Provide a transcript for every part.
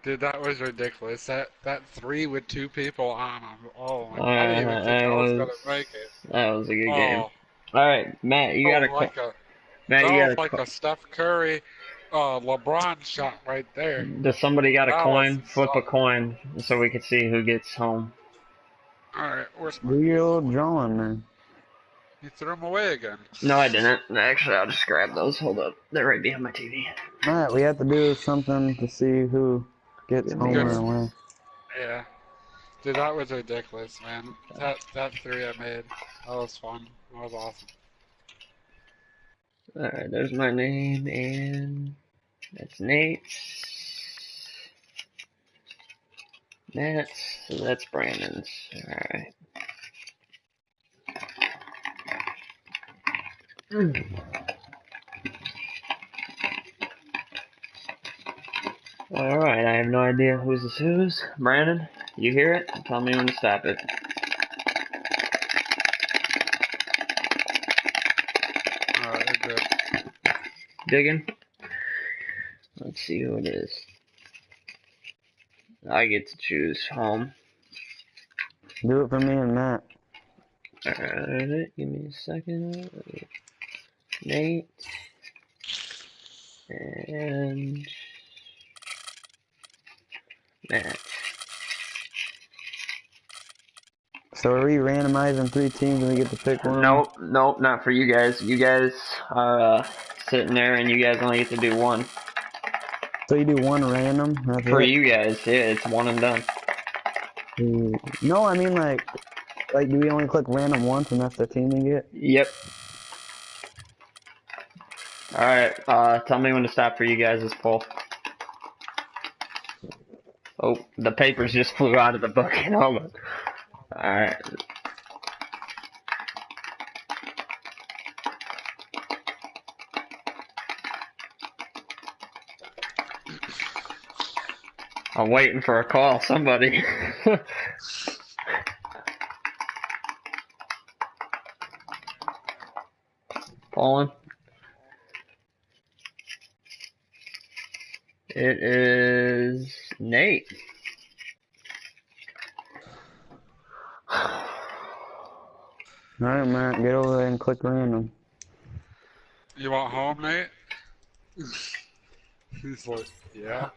Dude, that was ridiculous. That three with two people on them. Oh my! I didn't even think That I was was gonna make it. that was a good game. Oh, All right, Matt, you got felt a like a Matt, that you got was a like a Steph Curry, LeBron shot right there. Does somebody got a That was coin? Flip a insane. coin so we can see who gets home. All right, where's my? Do your little drawing, man. He threw him away again. No, I didn't. Actually, I'll just grab those. Hold up. They're right behind my TV. Alright, we have to do something to see who gets Give me home Good. or away. Yeah. Dude, that was ridiculous, man. That three I made. That was fun. That was awesome. Alright, there's my name, and that's Nate's. That's Brandon's. Alright. Alright, I have no idea whose is whose. Brandon, you hear it? Tell me when to stop it. Alright, you're good. Digging? Let's see who it is. I get to choose home. Do it for me and Matt. Alright, give me a second. Nate. And Matt. So are we randomizing 3 teams and we get to pick one? Nope, not for you guys. You guys are sitting there and you guys only get to do one. So you do one random, that's For it? you guys, yeah, it's one and done. No, I mean like do we only click random once and that's the team we get? Yep. Alright, tell me when to stop for you guys' poll. Oh, the papers just flew out of the bucket. Hold on. Alright. I'm waiting for a call, somebody. Polling. It is Nate. Alright, Matt, get over there and click random. You want home, Nate? He's like, yeah.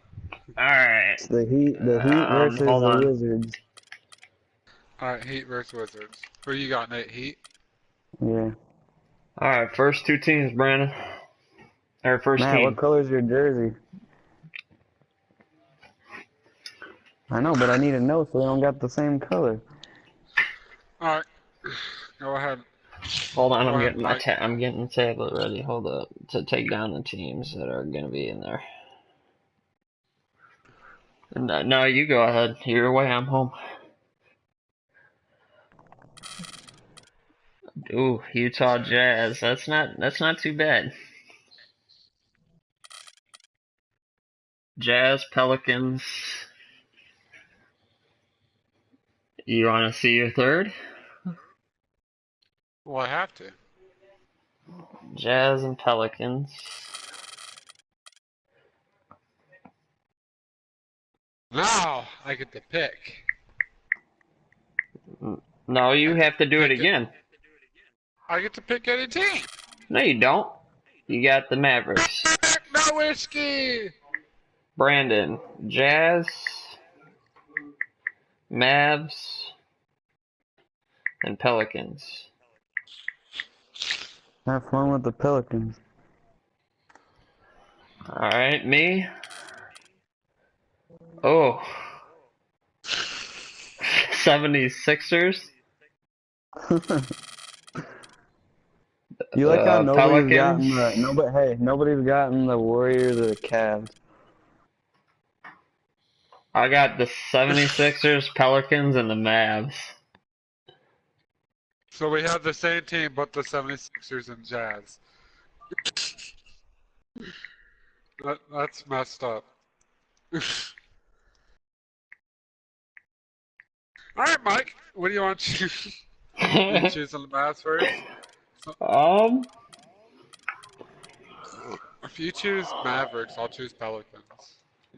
Alright. It's the Heat versus Hold the on. Wizards. Alright, Heat versus Wizards. Who you got, Nate? Heat? Yeah. Alright, first two teams, Brandon. Or first Matt, what team. color's your jersey? I know, but I need to know so we don't got the same color. Alright. Go ahead. Hold on, Go I'm ahead, getting Mike. I'm getting the tablet ready. Hold up. To take down the teams that are gonna be in there. No, you go ahead. You're away, I'm home. Ooh, Utah Jazz. That's not too bad. Jazz, Pelicans. You wanna see your third? Well, I have to. Jazz and Pelicans. Now I get to pick. No, I you get have to to do it pick it. again. I get to pick any team. No, you don't. You got the Mavericks. No whiskey. Brandon, Jazz, Mavs, and Pelicans. Have fun with the Pelicans. Alright, me. Oh. 76ers. You like how nobody's Pelicans. gotten nobody's gotten the Warriors or the Cavs. I got the 76ers, Pelicans, and the Mavs. So we have the same team, but the 76ers and Jazz. That's messed up. Alright, Mike. What do you want to choose? You choosing the Mavs first? So, um, if you choose Mavericks, I'll choose Pelicans.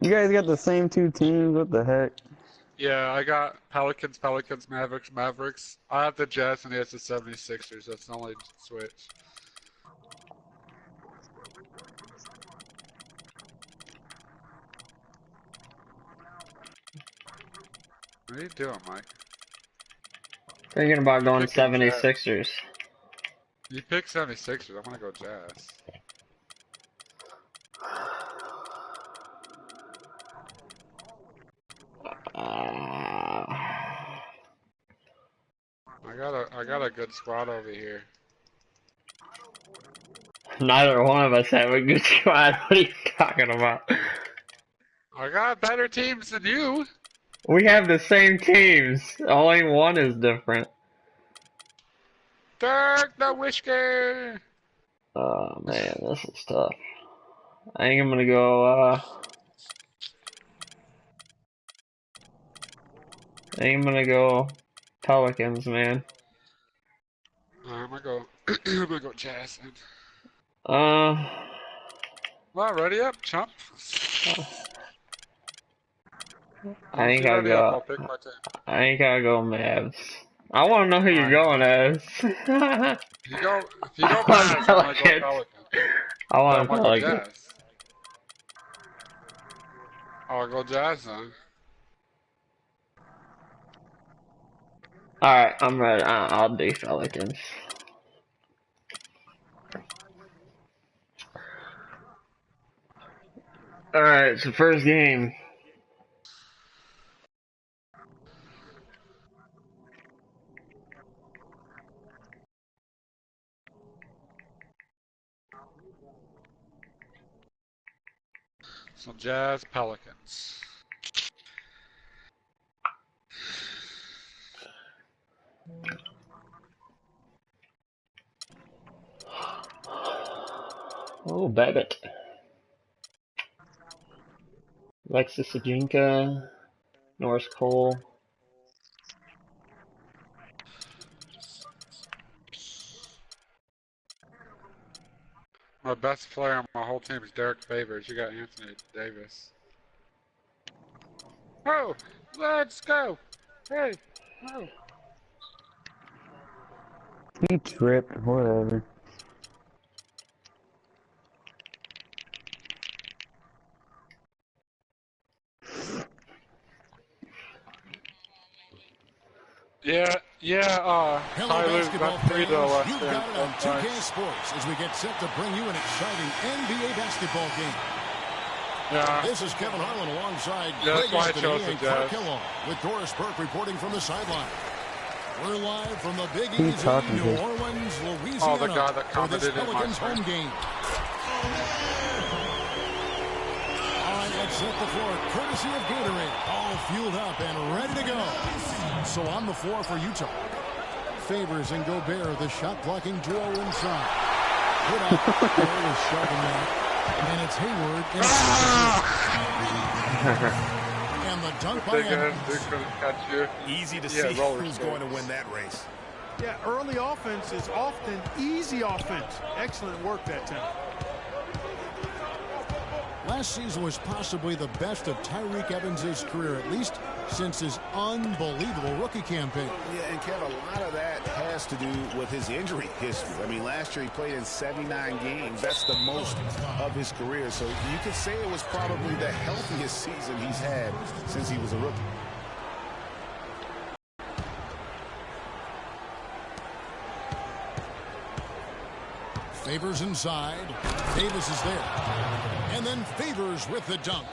You guys got the same two teams. What the heck? Yeah, I got Pelicans, Pelicans, Mavericks, Mavericks. I have the Jazz and he has the 76ers. That's the only switch. What are you doing, Mike? Thinking about going Picking 76ers. You pick 76ers. I'm gonna go Jazz. I got a good squad over here. Neither one of us have a good squad. What are you talking about? I got better teams than you. We have the same teams. Only one is different. Dirk the Whisker. Oh man, this is tough. I think I'm gonna go. I think I'm gonna go Pelicans, man. I'm gonna go. I'm gonna go Jazz. Then. Uh, Well, ready up, chump. I think I'll Ready up. I'll go. pick my team. I think I'll go Mavs. I want to know who you're going as. If you go Jazz, I'm gonna go Pelicans. I want I'm gonna go Pelicans. Jazz. I'll go Jazz then. Alright, I'm ready. I'll do Pelicans. Alright, so first game. So Jazz, Pelicans. Oh, Babbitt. Alexis Ajinka. Norris Cole. My best player on my whole team is Derek Favors. You got Anthony Davis. Oh, let's go. Hey, oh. He tripped. Whatever. Hello, Tyler's basketball got 3 to the fans. left You've got it on 2K Sports as we get set to bring you an exciting NBA basketball game. Yeah. This is Kevin Harlan alongside That's Greg why I Anthony chose the and Clark Jazz. Hill with Doris Burke reporting from the sideline. We're live from the Big Who you Easy, talking New to? Orleans, Louisiana, Oh, the guy that for this commented in my Pelicans stream. home game. All right, let's set the floor courtesy of Gatorade. All fueled up and ready to go. So on the floor for Utah. Favors and Gobert, the shot-blocking duo inside. Put up, there was shoving that. And it's Hayward. And the dunk by Big ass Evans. dude couldn't catch you. Easy to Yeah, see roller who's skates. going to win that race. Yeah, early offense is often easy offense. Excellent work that time. Last season was possibly the best of Tyreke Evans' career, at least since his unbelievable rookie campaign. Yeah, and Kev, a lot of that has to do with his injury history. I mean, last year he played in 79 games. That's the most of his career. So you could say it was probably the healthiest season he's had since he was a rookie. Favors inside. Davis is there. And then Favors with the dunk.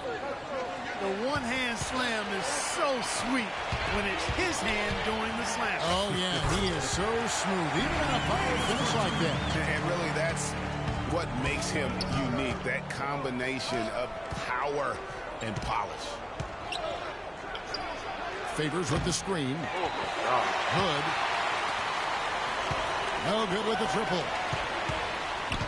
The one-hand slam is so sweet when it's his hand doing the slam. Oh, yeah, he is so smooth, even in a power finish like that. And really, that's what makes him unique, that combination of power and polish. Favors with the screen. Oh my God. Hood. No good with the triple.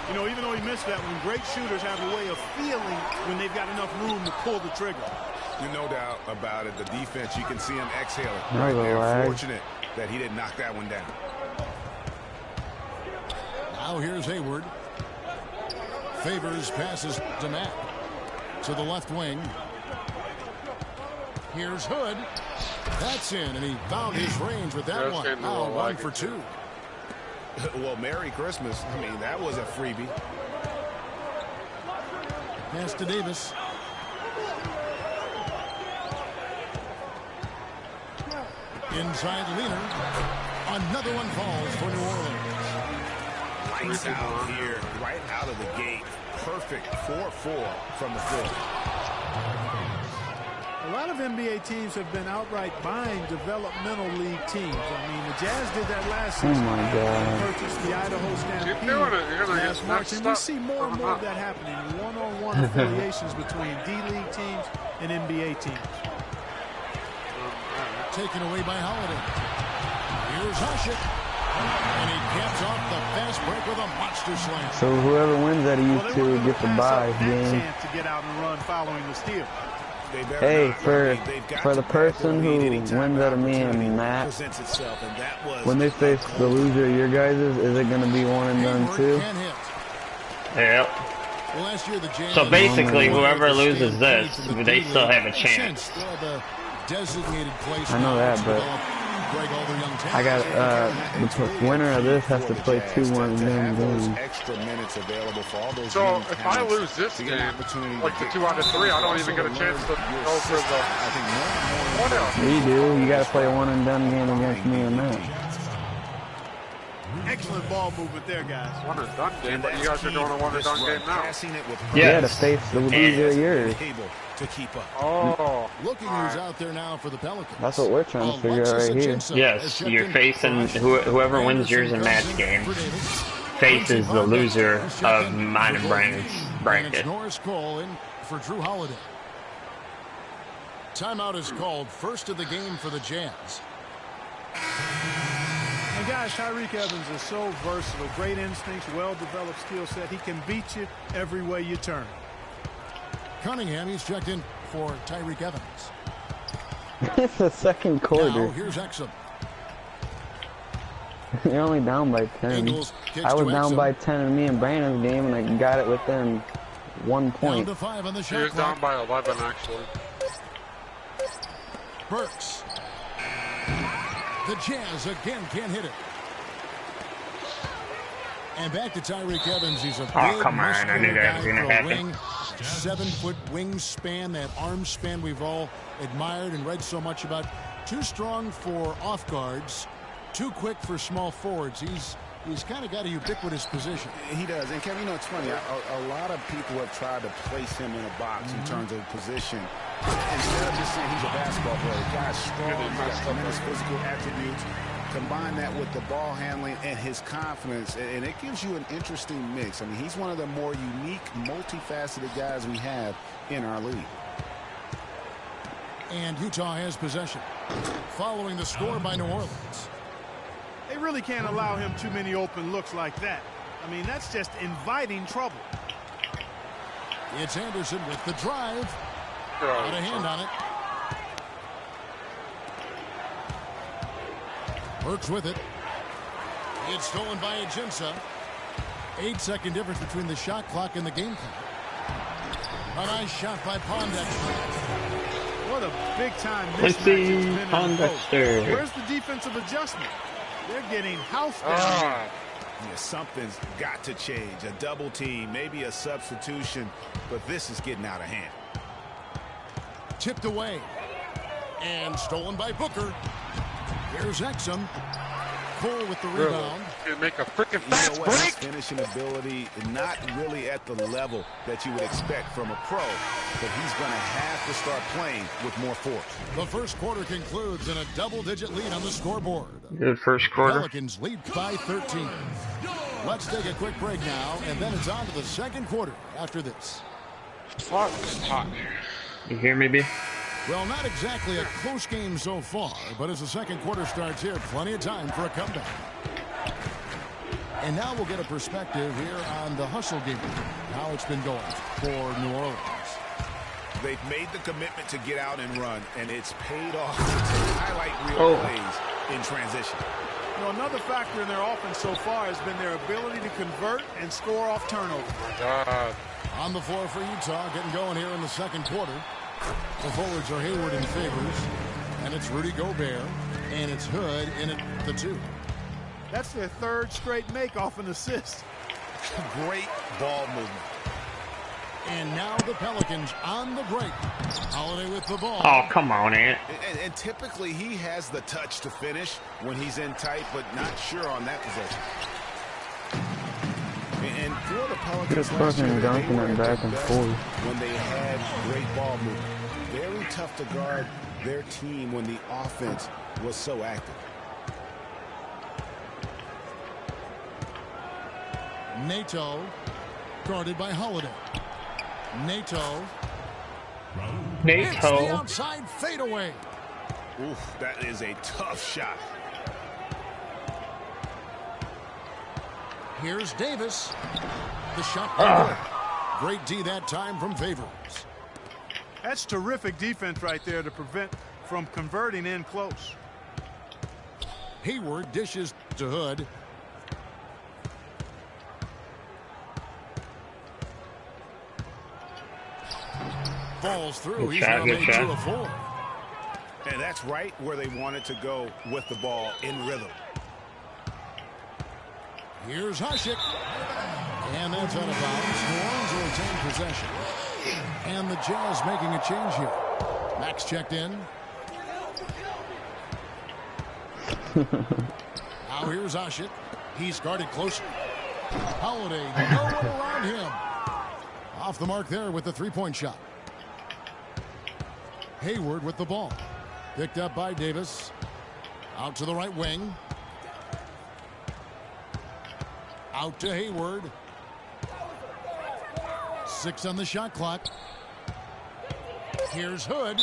You know, even though he missed that one, great shooters have a way of feeling when they've got enough room to pull the trigger. There's no doubt about it. The defense, you can see him exhaling. No Right there. lag. Fortunate that he didn't knock that one down. Now here's Hayward. Favors passes to Matt. To the left wing. Here's Hood. That's in, and he found his range with that one. Now 1 for 2. Well, Merry Christmas. I mean, that was a freebie. Pass to Davis. Inside Leaner. Another one falls for New Orleans. Lights out here, right out of the gate. Perfect 4-4 from the field. A lot of NBA teams have been outright buying developmental league teams. I mean, the Jazz did that last season. Oh, my God. Purchased the Idaho Stampede Keep doing it. You're gonna last get March, and we messed see up. more and more of that happening. One-on-one affiliations between D-League teams and NBA teams. Taken away by Holiday. Here's Hushit. And he caps off the fast break with a monster slam. So whoever wins out of you Well, two gets the bye game. chance to get out and run following the steal. They better Hey, not. I mean, they've got for the to person who anytime wins out of me and opportunity Matt, presents itself, and that was when they face the loser of your guys', is it going to be one and done Hayward too? can't hit. Yep. Well, last year the Jazz So basically, won whoever the loses state this, from the they D-League. still have a Since chance. they'll have a designated place I know now that, to but develop, break all their young talent. I got the winner of this has to play 2 one and done games. extra minutes available for all those So young if I talents lose this to get an game, opportunity like to the get 2 out of 3, I don't also even get a to chance to learn your go for system. the I think more and more what else? You do. You got to play a one and done game against me and Matt. Excellent ball movement there, guys. One and done game, but you guys are doing a one and done game now. Yeah, to face the loser of yours. To keep up. Oh, Looking who's out there now for the Pelicans. That's what we're trying to figure out right here. Yes, you're facing whoever wins yours in match game faces the loser of mine and Brandon's And bracket. it's Norris Cole in for Drew Holiday. Timeout is called, first of the game for the Jazz. And guys, Tyreke Evans is so versatile. Great instincts, well-developed skill set. He can beat you every way you turn. Cunningham, he's checked in for Tyreke Evans. It's the second Now, quarter. here's Exum. You're only down by 10. Ingles kicks I was to down Exum. by 10 in me and Brandon's game, and I got it within 1 Down point. to 5 on the he shot was down clock. by 11 actually. Burks. The Jazz again can't hit it. And back to Tyreke Evans. He's a big, Come on, I muscular knew that guy was gonna for a happen. wing. 7-foot wingspan, that arm span we've all admired and read so much about. Too strong for off guards, too quick for small forwards. He's kind of got a ubiquitous position. He does. And Kevin, you know, it's funny. A lot of people have tried to place him in a box in terms of position. Instead of just saying he's a basketball player, the guy's strong, he's got tremendous physical attributes. Combine that with the ball handling and his confidence, and it gives you an interesting mix. I mean, he's one of the more unique, multifaceted guys we have in our league. And Utah has possession. Following the score by New Orleans. They really can't allow him too many open looks like that. I mean, that's just inviting trouble. It's Anderson with the drive. Got a hand on it. Burks with it. It's stolen by Ajinça. 8-second difference between the shot clock and the game clock. A nice shot by Pondexter. What a big-time Let's mismatch see, it's been in the post. Pondexter. Where's the defensive adjustment? They're getting house down. Yeah, something's got to change. A double team, maybe a substitution, but this is getting out of hand. Tipped away. And stolen by Booker. Here's Exum. Cole with the rebound. You make a freaking You fast know what? His break. finishing ability not really at the level that you would expect from a pro, but he's going to have to start playing with more force. The first quarter concludes in a double-digit lead on the scoreboard. Good first quarter. Pelicans lead by 13. Let's take a quick break now, and then it's on to the second quarter after this. Fuck, it's hot. You hear me, B? Well, not exactly a close game so far, but as the second quarter starts here, plenty of time for a comeback. And now we'll get a perspective here on the hustle game, how it's been going for New Orleans. They've made the commitment to get out and run, and it's paid off to highlight real plays in transition. You know, another factor in their offense so far has been their ability to convert and score off turnovers. Oh my God. On the floor for Utah, getting going here in the second quarter. The forwards are Hayward and Favors, and it's Rudy Gobert, and it's Hood in at the 2. That's their third straight make off an assist. Great ball movement. And now the Pelicans on the break. Holiday with the ball. Oh, come on, Ant. And typically he has the touch to finish when he's in tight, but not sure on that possession. And for the Pelicans, Just fucking dunking it back and forth. When they had great ball movement. Very tough to guard their team when the offense was so active. Nato, guarded by Holiday. Nato. It's the outside fadeaway. Oof, that is a tough shot. Here's Davis. The shot. Great D that time from Favors. That's terrific defense right there to prevent from converting in close. Hayward dishes to Hood. Falls through. He's now made 2 of 4. And that's right where they wanted to go with the ball in rhythm. Here's Hushik. And that's out of bounds. New Orleans will retain possession. And the Jazz making a change here. Max checked in. Now here's Hushik. He's guarded closer. Holiday, no one around him. Off the mark there with the three-point shot. Hayward with the ball. Picked up by Davis. Out to the right wing. Out to Hayward. 6 on the shot clock. Here's Hood.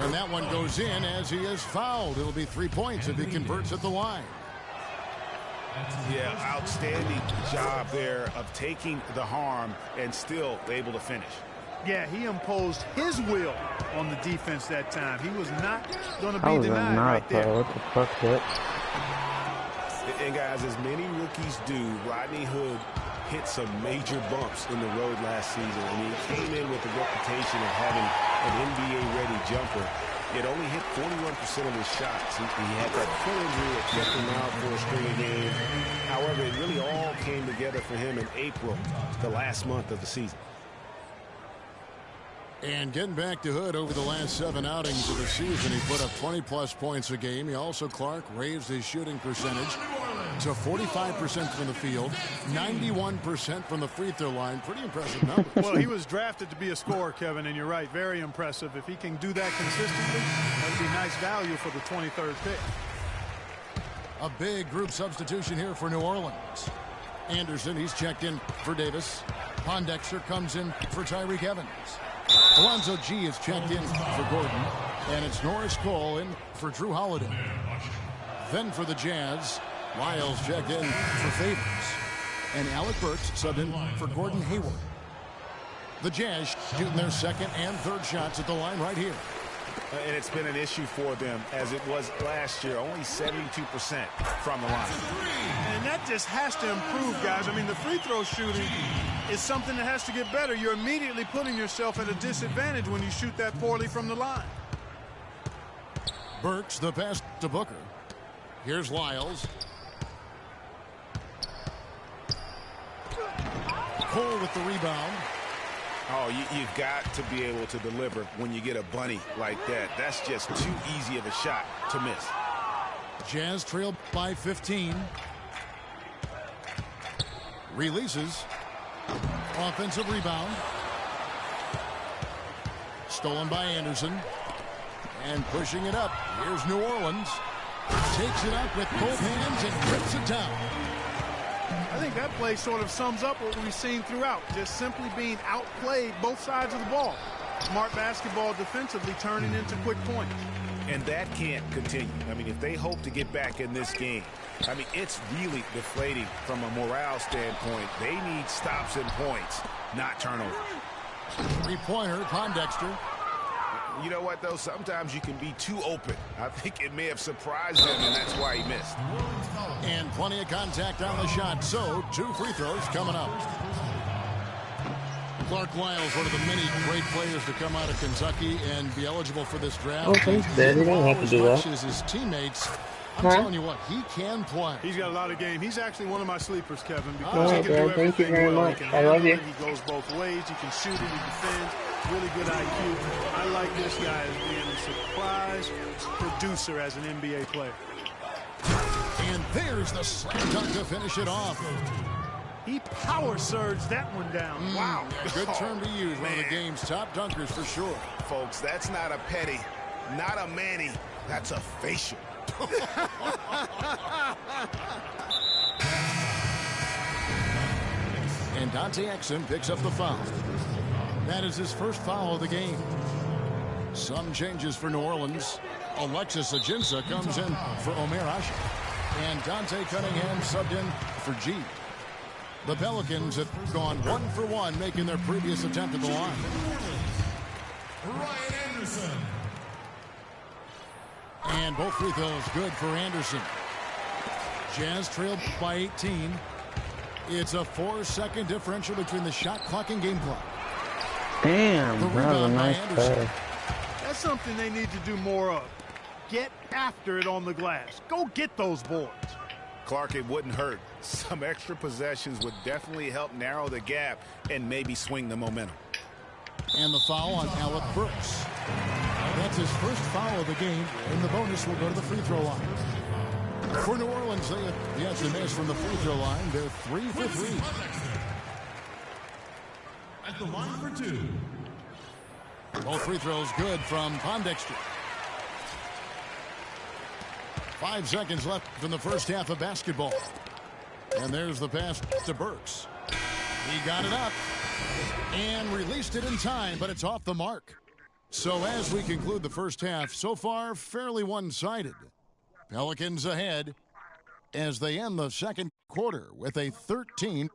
And that one goes in as he is fouled. It'll be 3 points if he converts at the line. Yeah, outstanding job there of taking the harm and still able to finish. Yeah, he imposed his will on the defense that time. He was not going to be denied right there. What the fuck, that? And guys, as many rookies do, Rodney Hood hit some major bumps in the road last season. I mean, he came in with the reputation of having an NBA-ready jumper. He had only hit 41% of his shots. He had that full injury that kept him out for a string of games. However, it really all came together for him in April, the last month of the season. And getting back to Hood over the last 7 outings of the season, he put up 20-plus points a game. He also, Clark, raised his shooting percentage to 45% from the field, 91% from the free throw line. Pretty impressive numbers. Well, he was drafted to be a scorer, Kevin, and you're right. Very impressive. If he can do that consistently, that would be nice value for the 23rd pick. A big group substitution here for New Orleans. Anderson, he's checked in for Davis. Pondexter comes in for Tyreek Evans. Alonzo G is checked in for Gordon. And it's Norris Cole in for Drew Holiday. Then for the Jazz, Lyles checked in for Favors. And Alec Burks subbed in for Gordon Hayward. The Jazz shooting their second and third shots at the line right here. And it's been an issue for them as it was last year, only 72% from the line. And that just has to improve, guys. I mean, the free throw shooting is something that has to get better. You're immediately putting yourself at a disadvantage when you shoot that poorly from the line. Burks, the pass to Booker. Here's Lyles. Cole with the rebound. Oh, you've got to be able to deliver when you get a bunny like that. That's just too easy of a shot to miss. Jazz trailed by 15. Releases. Offensive rebound. Stolen by Anderson. And pushing it up. Here's New Orleans. Takes it up with both hands and grips it down. I think that play sort of sums up what we've seen throughout. Just simply being outplayed both sides of the ball. Smart basketball defensively turning into quick points. And that can't continue. I mean, if they hope to get back in this game, I mean, it's really deflating from a morale standpoint. They need stops and points, not turnovers. Three-pointer, Pondexter. You know what, though? Sometimes you can be too open. I think it may have surprised him, and that's why he missed. And plenty of contact on the shot, so 2 free throws coming up. Clark Lyles, one of the many great players to come out of Kentucky and be eligible for this draft. Oh, thanks, Dad. You don't have to do that. As his teammates, I'm Huh? telling you what, he can play. He's got a lot of game. He's actually one of my sleepers, Kevin, because All he right, can Dad. do Thank you everything very well. much. He can I love handle you. it. He goes both ways. He can shoot it. He defends. Really good IQ. I like this guy as being a surprise producer as an NBA player. And there's the slam dunk to finish it off. He power surged that one down. Wow. A good term to use. One of the game's top dunkers for sure. Folks, that's not a petty, not a Manny. That's a facial. And Dante Exum picks up the foul. That is his first foul of the game. Some changes for New Orleans. Alexis Ajinça comes in for Omer Ashe. And Dante Cunningham subbed in for G. The Pelicans have gone 1 for 1, making their previous attempt at the line. Ryan Anderson. And both free throws good for Anderson. Jazz trailed by 18. It's a 4-second differential between the shot clock and game clock. Damn, The that was a rebound by nice Anderson. pass. That's something they need to do more of. Get after it on the glass. Go get those boards. Clark, it wouldn't hurt. Some extra possessions would definitely help narrow the gap and maybe swing the momentum. And the foul on Alec Burks. That's his first foul of the game, and the bonus will go to the free throw line. For New Orleans, they have yet to miss from the free throw line. They're 3 for 3. At the line for 2. Both free throws good from Pondexter. 5 seconds left from the first half of basketball. And there's the pass to Burks. He got it up and released it in time, but it's off the mark. So as we conclude the first half, so far fairly one-sided. Pelicans ahead as they end the second quarter with a 13-3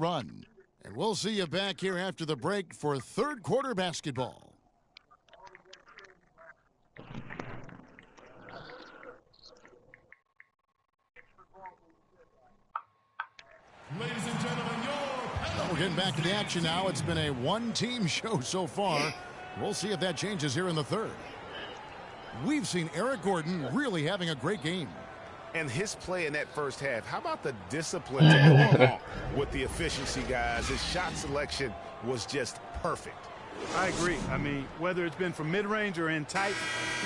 run. And we'll see you back here after the break for third quarter basketball. Ladies and gentlemen, We're getting back to the action now. It's been a one-team show so far. We'll see if that changes here in the third. We've seen Eric Gordon really having a great game. And his play in that first half, how about the discipline to go along with the efficiency, guys? His shot selection was just perfect. I agree. I mean, whether it's been from mid-range or in tight,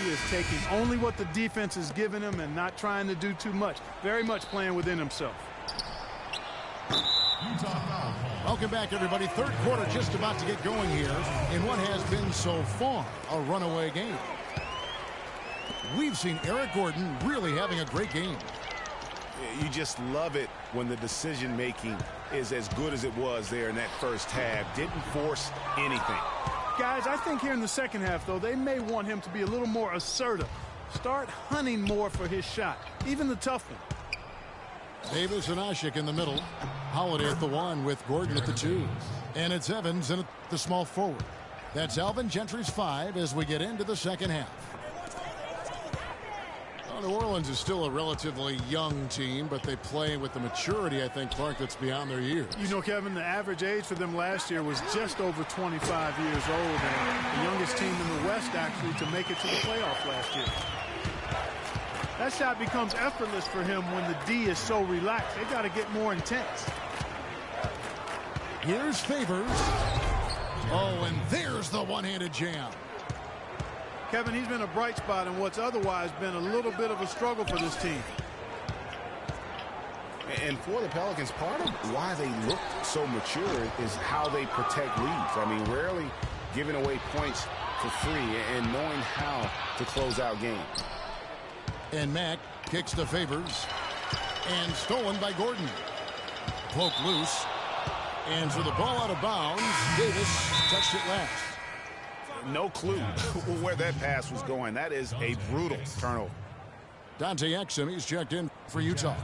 he is taking only what the defense is giving him and not trying to do too much. Very much playing within himself. Welcome back, everybody. Third quarter just about to get going here in what has been so far a runaway game. We've seen Eric Gordon really having a great game. You just love it when the decision-making is as good as it was there in that first half. Didn't force anything. Guys, I think here in the second half, though, they may want him to be a little more assertive. Start hunting more for his shot, even the tough one. Davis and Ashe in the middle. Holiday at the 1 with Gordon at the 2. And it's Evans in at the small forward. That's Alvin Gentry's 5 as we get into the second half. Well, New Orleans is still a relatively young team, but they play with the maturity, I think, Clark, that's beyond their years. You know, Kevin, the average age for them last year was just over 25 years old, and the youngest team in the West, actually, to make it to the playoff last year. That shot becomes effortless for him when the D is so relaxed. They got to get more intense. Here's Favors. Oh, and there's the one-handed jam. Kevin, he's been a bright spot in what's otherwise been a little bit of a struggle for this team. And for the Pelicans, part of why they look so mature is how they protect leads. I mean, rarely giving away points for free and knowing how to close out games. And Mack kicks to Favors. And stolen by Gordon. Poked loose. And so the ball out of bounds. Davis touched it last. No clue where that pass was going. That is a brutal turnover. Dante Exum, he's checked in for Utah.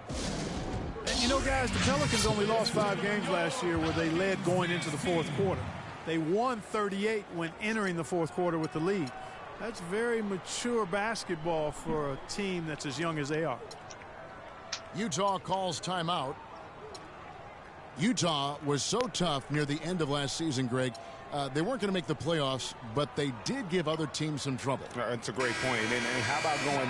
And you know, guys, the Pelicans only lost 5 games last year where they led going into the fourth quarter. They won 38 when entering the fourth quarter with the lead. That's very mature basketball for a team that's as young as they are. Utah calls timeout. Utah was so tough near the end of last season, Greg. They weren't going to make the playoffs, but they did give other teams some trouble. That's a great point. And how about going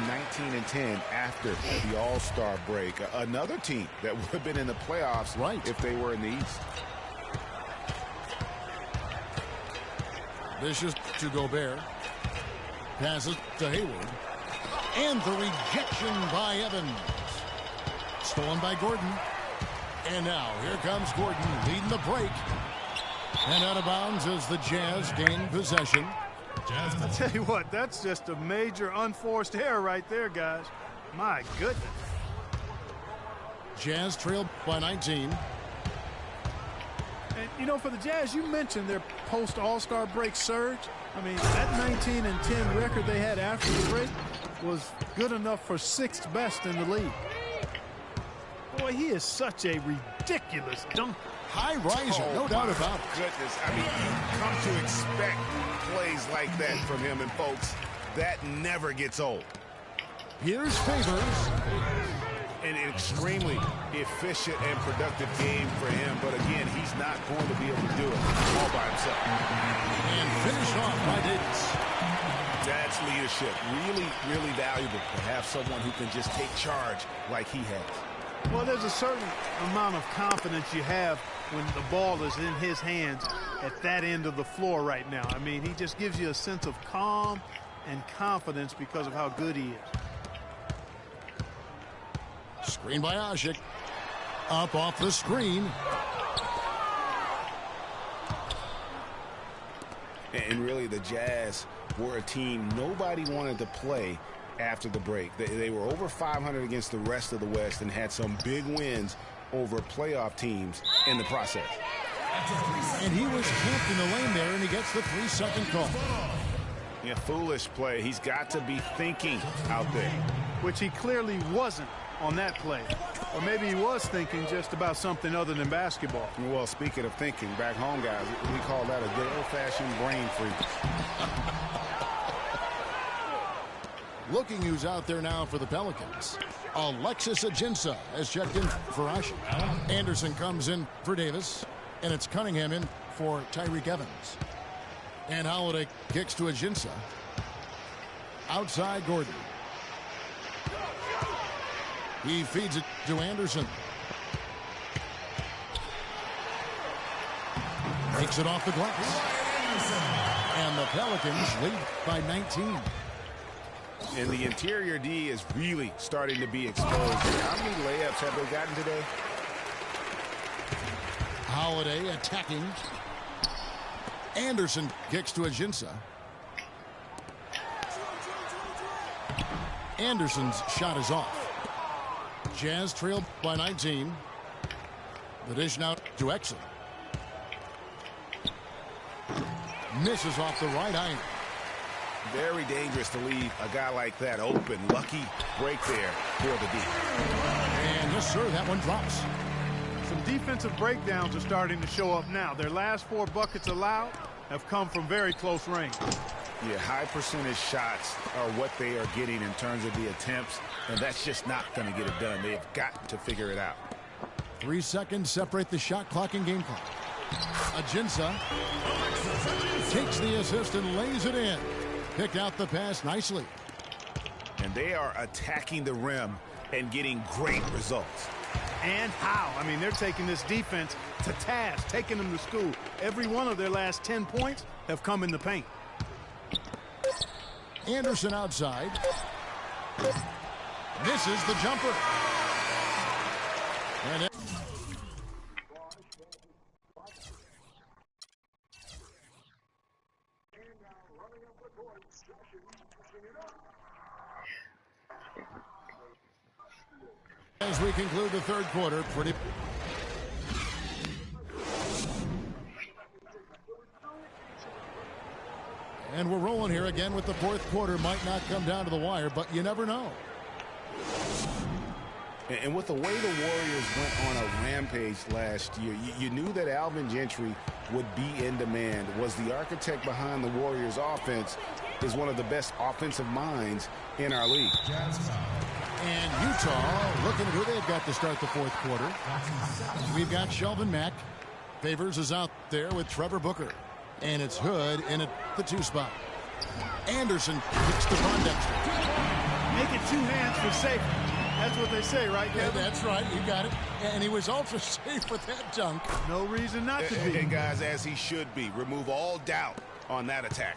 19-10 after the All-Star break? Another team that would have been in the playoffs if they were in the East. Vicious to Gobert. Passes to Hayward. And the rejection by Evans. Stolen by Gordon. And now here comes Gordon leading the break. And out of bounds as the Jazz gain possession. I tell you what, that's just a major unforced error right there, guys. My goodness. Jazz trailed by 19. And, you know, for the Jazz, you mentioned their post-All-Star break surge. I mean, that 19-10 record they had after the break was good enough for 6th best in the league. Boy, he is such a ridiculous dunker. High riser, no doubt about it. Goodness, I mean, you come to expect plays like that from him, and folks, that never gets old. Here's Favors. An extremely efficient and productive game for him, but again, he's not going to be able to do it all by himself. And finished off by Davis. That's leadership. Really, really valuable to have someone who can just take charge like he has. Well, there's a certain amount of confidence you have when the ball is in his hands at that end of the floor right now. I mean, he just gives you a sense of calm and confidence because of how good he is. Screen by Asik. Up off the screen. And really, the Jazz were a team nobody wanted to play after the break. They were over 500 against the rest of the West and had some big wins over playoff teams in the process. And he was camped in the lane there, and he gets the 3-second call. Yeah, foolish play. He's got to be thinking out there. Which he clearly wasn't on that play. Or maybe he was thinking just about something other than basketball. Well, speaking of thinking, back home, guys, we call that a good old-fashioned brain freeze. Looking who's out there now for the Pelicans. Alexis Ajinça has checked in for Asik. Anderson comes in for Davis. And it's Cunningham in for Tyreke Evans. And Holiday kicks to Ajinça. Outside Gordon. He feeds it to Anderson. Makes it off the glass. And the Pelicans lead by 19. And the interior D is really starting to be exposed. How many layups have they gotten today? Holiday attacking. Anderson kicks to Ajinça. Anderson's shot is off. Jazz trailed by 19. The dish now to Exum. Misses off the right iron. Very dangerous to leave a guy like that open. Lucky break there for the D. And yes, sir, that one drops. Some defensive breakdowns are starting to show up now. Their last 4 buckets allowed have come from very close range. Yeah, high percentage shots are what they are getting in terms of the attempts, and that's just not going to get it done. They have got to figure it out. 3 seconds separate the shot clock and game clock. Ajinça takes the assist and lays it in. Picked out the pass nicely. And they are attacking the rim and getting great results. And how? I mean, they're taking this defense to task, taking them to school. Every one of their last 10 points have come in the paint. Anderson outside. Misses the jumper. And as we conclude the third quarter, and we're rolling here again with the fourth quarter. Might not come down to the wire, but you never know. And with the way the Warriors went on a rampage last year, you knew that Alvin Gentry would be in demand. Was the architect behind the Warriors offense, is one of the best offensive minds in our league. And Utah looking at who they've got to start the fourth quarter. We've got Shelvin Mack. Favors is out there with Trevor Booker. And it's Hood in at the 2 spot. Anderson kicks to Dexter. Make it 2 hands for safety. That's what they say, right, Kevin? Yeah, that's right. You got it. And he was ultra safe with that dunk. No reason not to be. And guys, as he should be. Remove all doubt on that attack.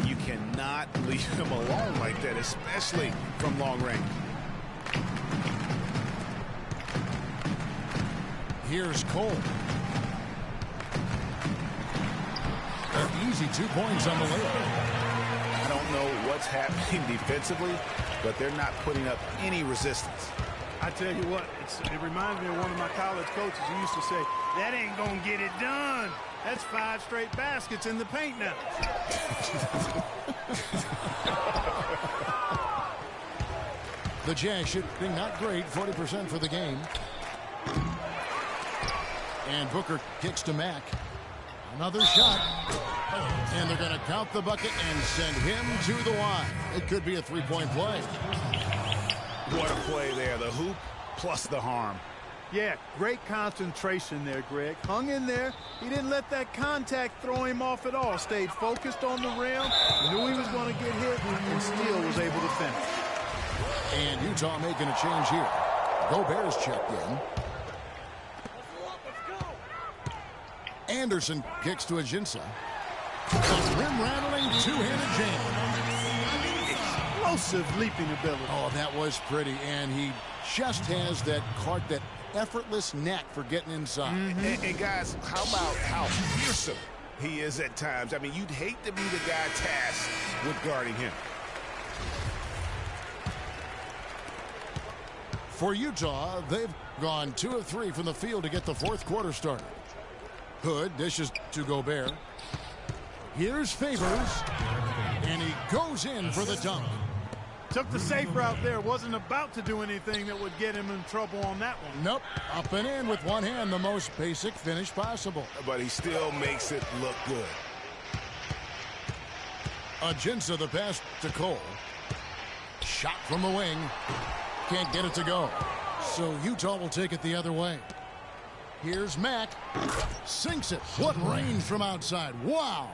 You cannot leave him alone like that, especially from long range. Here's Cole. An easy 2 points on the layup. I don't know what's happening defensively, but they're not putting up any resistance. I tell you what, it reminds me of one of my college coaches who used to say, that ain't going to get it done. That's 5 straight baskets in the paint now. The Jazz shooting not great, 40% for the game. And Booker kicks to Mack. Another shot. And they're going to count the bucket and send him to the line. It could be a 3-point play. What a play there. The hoop plus the harm. Yeah, great concentration there, Greg. Hung in there. He didn't let that contact throw him off at all. Stayed focused on the rim. Knew he was going to get hit and still was able to finish. And Utah making a change here. Gobert's checked in. Anderson kicks to Ajinça. A rim-rattling 2-handed jam. Explosive leaping ability. Oh, that was pretty. And he just has that effortless knack for getting inside. And guys, how about how fearsome he is at times? I mean, you'd hate to be the guy tasked with guarding him. For Utah, they've gone 2 of 3 from the field to get the fourth quarter started. Hood dishes to Gobert. Here's Favors. And he goes in for the dunk. Took the safe route there. Wasn't about to do anything that would get him in trouble on that one. Nope. Up and in with one hand, the most basic finish possible. But he still makes it look good. Ajinça the pass to Cole. Shot from the wing. Can't get it to go. So Utah will take it the other way. Here's Mack. Sinks it. What range from outside. Wow.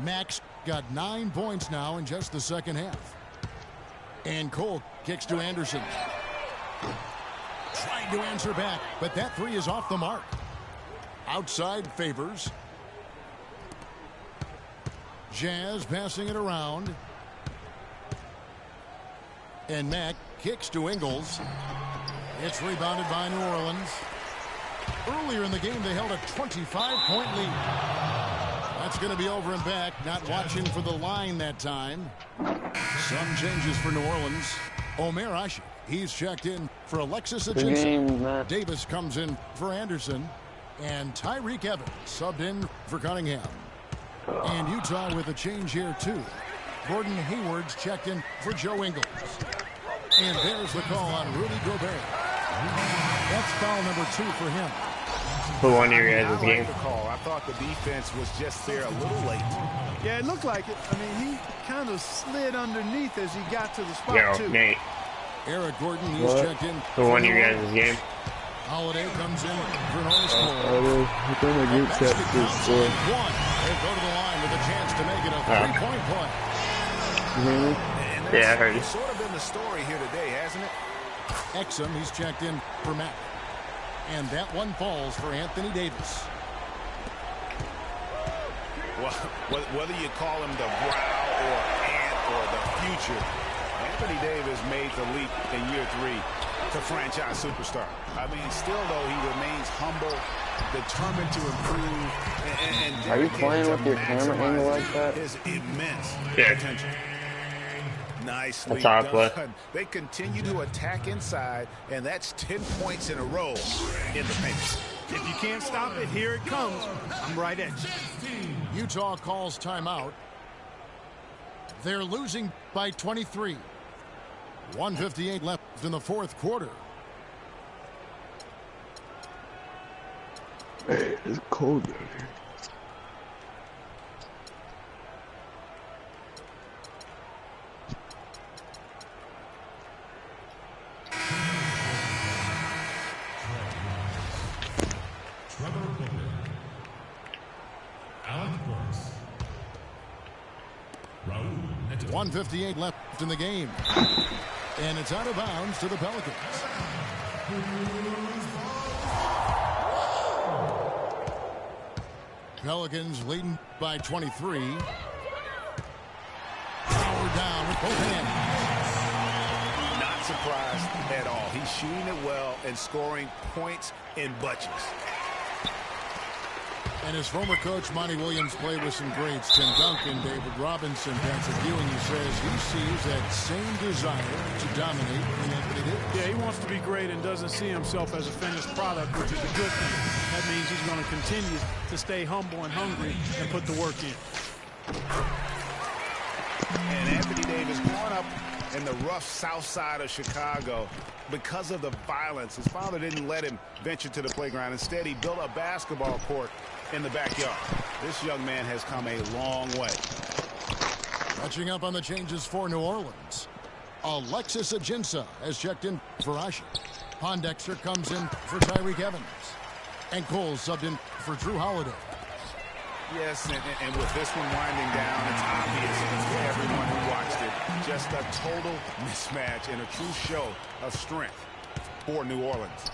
Mack's got 9 points now in just the second half. And Cole kicks to Anderson. Trying to answer back, but that 3 is off the mark. Outside Favors. Jazz passing it around. And Mack kicks to Ingles. It's rebounded by New Orleans. Earlier in the game, they held a 25-point lead. That's going to be over and back. Not watching for the line that time. Some changes for New Orleans. Omer Asik, he's checked in for Alexis Ajinça. Davis comes in for Anderson. And Tyreek Evans subbed in for Cunningham. And Utah with a change here, too. Gordon Hayward's checked in for Joe Ingles. And there's the call on Rudy Gobert. That's foul number 2 for him. Who won your guys' game? I thought the defense was just there a little late. Yeah, it looked like it. I mean, he kind of slid underneath as he got to the spot, Yo, too. Nate. Eric Gordon, he's checked in. Who won your guys' game? Holiday comes in for an only score. I think my group chat is score. They go to the line with a chance to make it a 3-point play. You hear me? Yeah, I heard you. It's sort of been the story here today, hasn't it? Exum, he's checked in for Mack. And that one falls for Anthony Davis. Well, whether you call him the brow or ant or the future, Anthony Davis made the leap in year 3 to franchise superstar. I mean, still, though, he remains humble, determined to improve, and Are you playing with your camera angle like that? His immense Yeah. potential. Nicely That's how I play. done. They continue to attack inside, and that's 10 points in a row in the paint. If you can't stop it, here it comes. I'm right at you. Utah calls timeout. They're losing by 23. 1:58 left in the fourth quarter. Hey, it's cold out here. 1:58 left in the game. And it's out of bounds to the Pelicans. Pelicans leading by 23. Power down with both hands. Not surprised at all. He's shooting it well and scoring points in bunches. And his former coach, Monty Williams, played with some greats. Tim Duncan, David Robinson, Patrick Ewing. He says he sees that same desire to dominate in Anthony Davis. Yeah, he wants to be great and doesn't see himself as a finished product, which is a good thing. That means he's going to continue to stay humble and hungry and put the work in. And Anthony Davis growing up in the rough south side of Chicago, because of the violence, his father didn't let him venture to the playground. Instead, he built a basketball court in the backyard. This young man has come a long way. Catching up on the changes for New Orleans. Alexis Ajinça has checked in for Ashe. Pondexter comes in for Tyreek Evans. And Cole subbed in for Drew Holiday. Yes, and with this one winding down, it's obvious to everyone who watched it. Just a total mismatch and a true show of strength for New Orleans.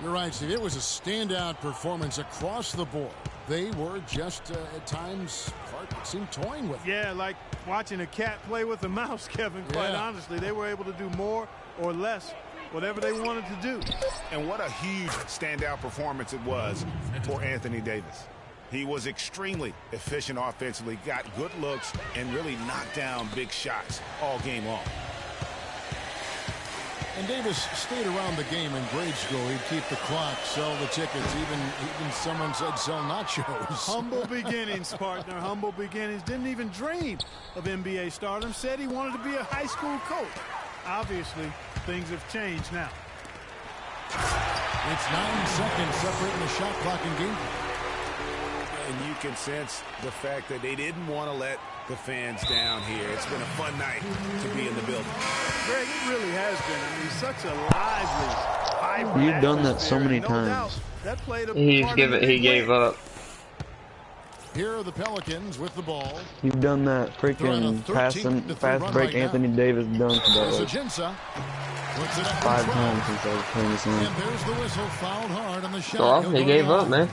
You're right, Steve. It was a standout performance across the board. They were just, at times, it seemed toying with it. Yeah, like watching a cat play with a mouse, Kevin, quite honestly. They were able to do more or less, whatever they wanted to do. And what a huge standout performance it was for Anthony Davis. He was extremely efficient offensively, got good looks, and really knocked down big shots all game long. And Davis stayed around the game in grade school. He'd keep the clock, sell the tickets, even someone said sell nachos. Humble beginnings, partner, humble beginnings. Didn't even dream of NBA stardom. Said he wanted to be a high school coach. Obviously, things have changed now. It's 9 seconds separating the shot clock and game. And you can sense the fact that they didn't want to let the fans down here. It's been a fun night to be in the building. Greg, it really has been. I mean, such a lively, vibrant You've done that so many atmosphere. No doubt times. that played a He part in the big gave win. up. Here are the Pelicans with the ball. You've done that freaking fast break Anthony Davis dunk There's that Ajinça. Puts it up 5 in front. times since I was playing this And game. there's the whistle, fouled hard on the shot. Well, He'll he go gave down. up, man.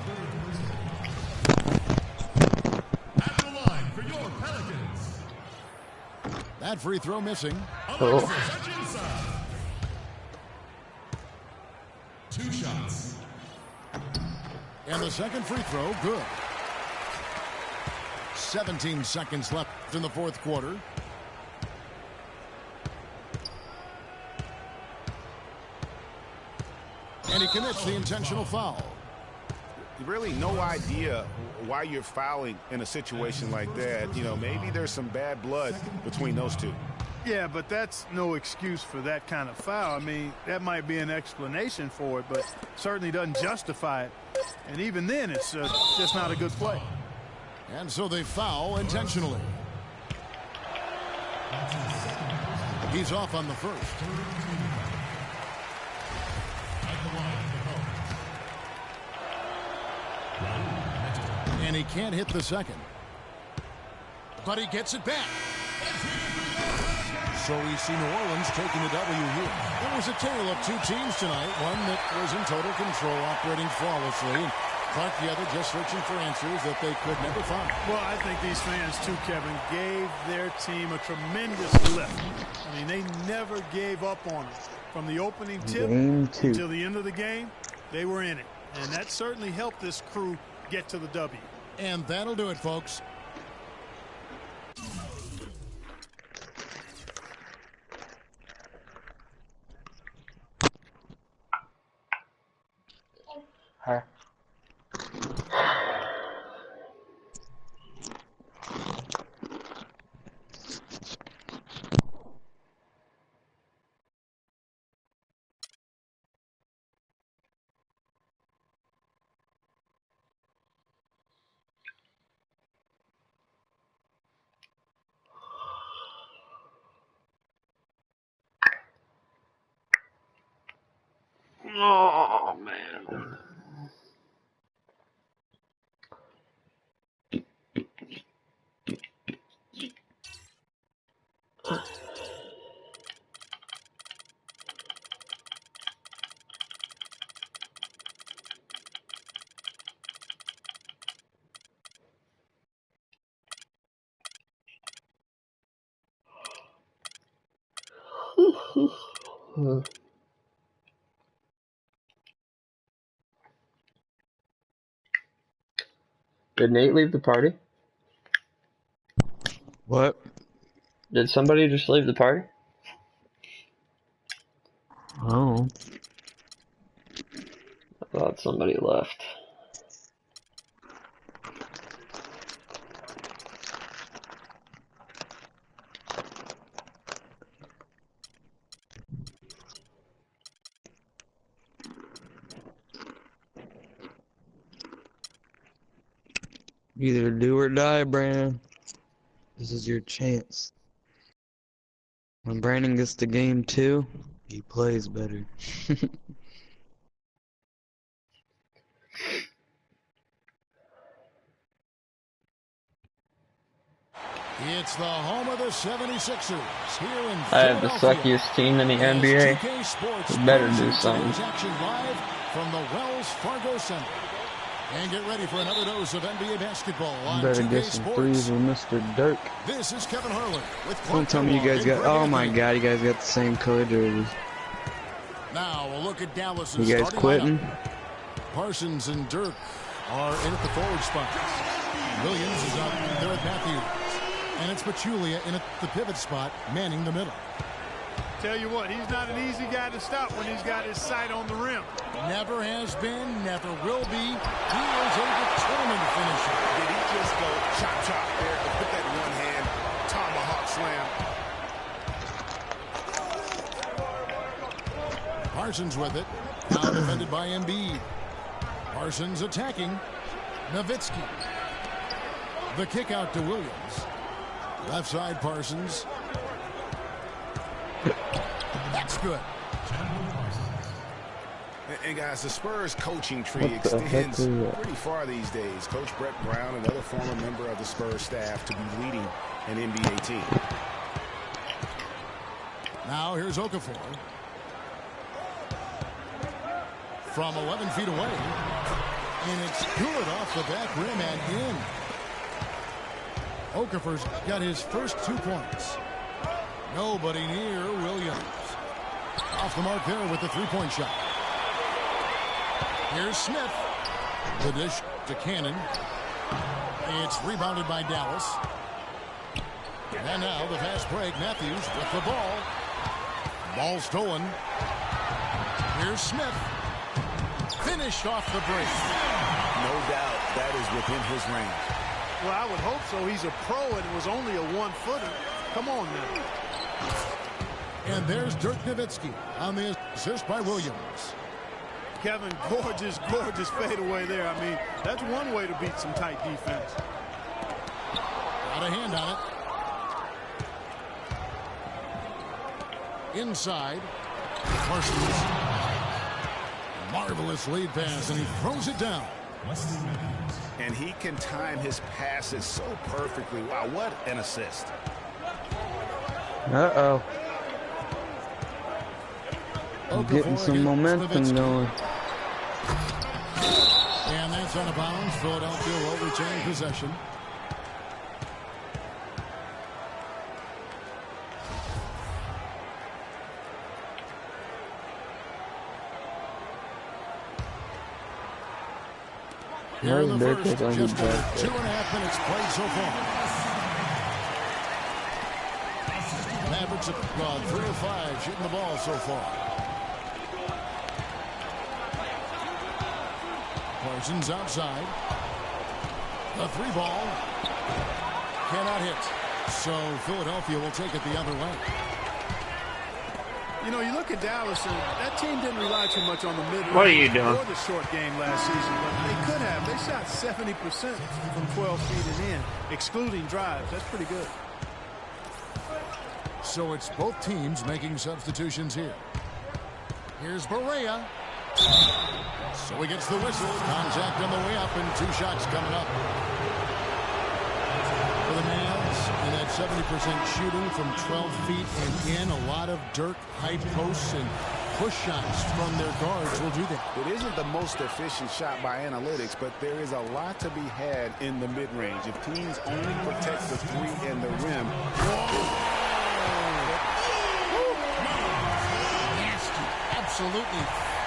At the line for your Pelicans, That free throw missing. Alexis Ajinça. 2 shots. And the second free throw, good. 17 seconds left in the fourth quarter. And he commits the intentional foul. Really no idea why you're fouling in a situation like that. You know, maybe there's some bad blood between those two. Yeah, but that's no excuse for that kind of foul. I mean, that might be an explanation for it, but certainly doesn't justify it. And even then, it's just not a good play. And so they foul intentionally. He's off on the first. And he can't hit the second. But he gets it back. So we see New Orleans taking the W here. It was a tale of 2 teams tonight. One that was in total control, operating flawlessly. And Clark, the other, just searching for answers that they could never find. Well, I think these fans, too, Kevin, gave their team a tremendous lift. I mean, they never gave up on it. From the opening tip until the end of the game, they were in it. And that certainly helped this crew get to the W. And that'll do it, folks. Huh? Oh, man. Did Nate leave the party? What? Did somebody just leave the party? Oh. I thought somebody left. Either do or die, Brandon. This is your chance. When Brandon gets to game 2, he plays better. It's the home of the 76ers here in I have the Philadelphia. suckiest team in the NBA. You better do something. Action live from the Wells Fargo Center. And get ready for another dose of NBA basketball on Better 2K get some Sports. threes with Mr. Dirk. This is Kevin Harlan with Don't tell me you guys got. Oh my God, you guys got the same color jerseys. Now we'll look at Dallas. You guys quitting? Parsons and Dirk are in at the forward spots. Williams is up there with Matthews. And it's Pachulia in at the pivot spot, manning the middle. Tell you what, he's not an easy guy to stop when he's got his sight on the rim. Never has been, never will be. He is a determined finisher. Did he just go chop there to put that one hand tomahawk slam? Parsons with it. Now defended by Embiid. Parsons attacking. Nowitzki. The kick out to Williams. Left side Parsons. That's good. And guys, the Spurs coaching tree extends pretty far these days. Coach Brett Brown, another former member of the Spurs staff, to be leading an NBA team. Now here's Okafor. From 11 feet away. And it's good off the back rim and in. Okafor's got his first 2 points. Nobody near Williams. Off the mark there with the three-point shot. Here's Smith. The dish to Cannon. It's rebounded by Dallas. And now the fast break. Matthews with the ball. Ball stolen. Here's Smith. Finished off the break. No doubt that is within his range. Well, I would hope so. He's a pro and it was only a one-footer. Come on now. And there's Dirk Nowitzki on the assist by Williams. Kevin, gorgeous fadeaway there. I mean, that's one way to beat some tight defense. Got a hand on it. Inside. Parsons. Marvelous lead pass, and he throws it down. And he can time his passes so perfectly. Wow, what an assist. Uh-oh. Getting some momentum going. And that's out of bounds. Philadelphia will retain possession. Here in the first, just over 2.5 minutes played so far. Mavericks have gone 3 of 5 shooting the ball so far. Parsons outside. The 3 ball cannot hit. So Philadelphia will take it the other way. You know, you look at Dallas, and that team didn't rely too much on the mid-range What are you doing? or the short game last season, but they could have. They shot 70% from 12 feet and in, excluding drives. That's pretty good. So it's both teams making substitutions here. Here's Barea. So he gets the whistle. Contact on the way up, and 2 shots coming up. For the Mavs, and that 70% shooting from 12 feet and in. A lot of Dirk high posts and push shots from their guards will do that. It isn't the most efficient shot by analytics, but there is a lot to be had in the mid-range. If teams only protect the 3 and the rim. absolutely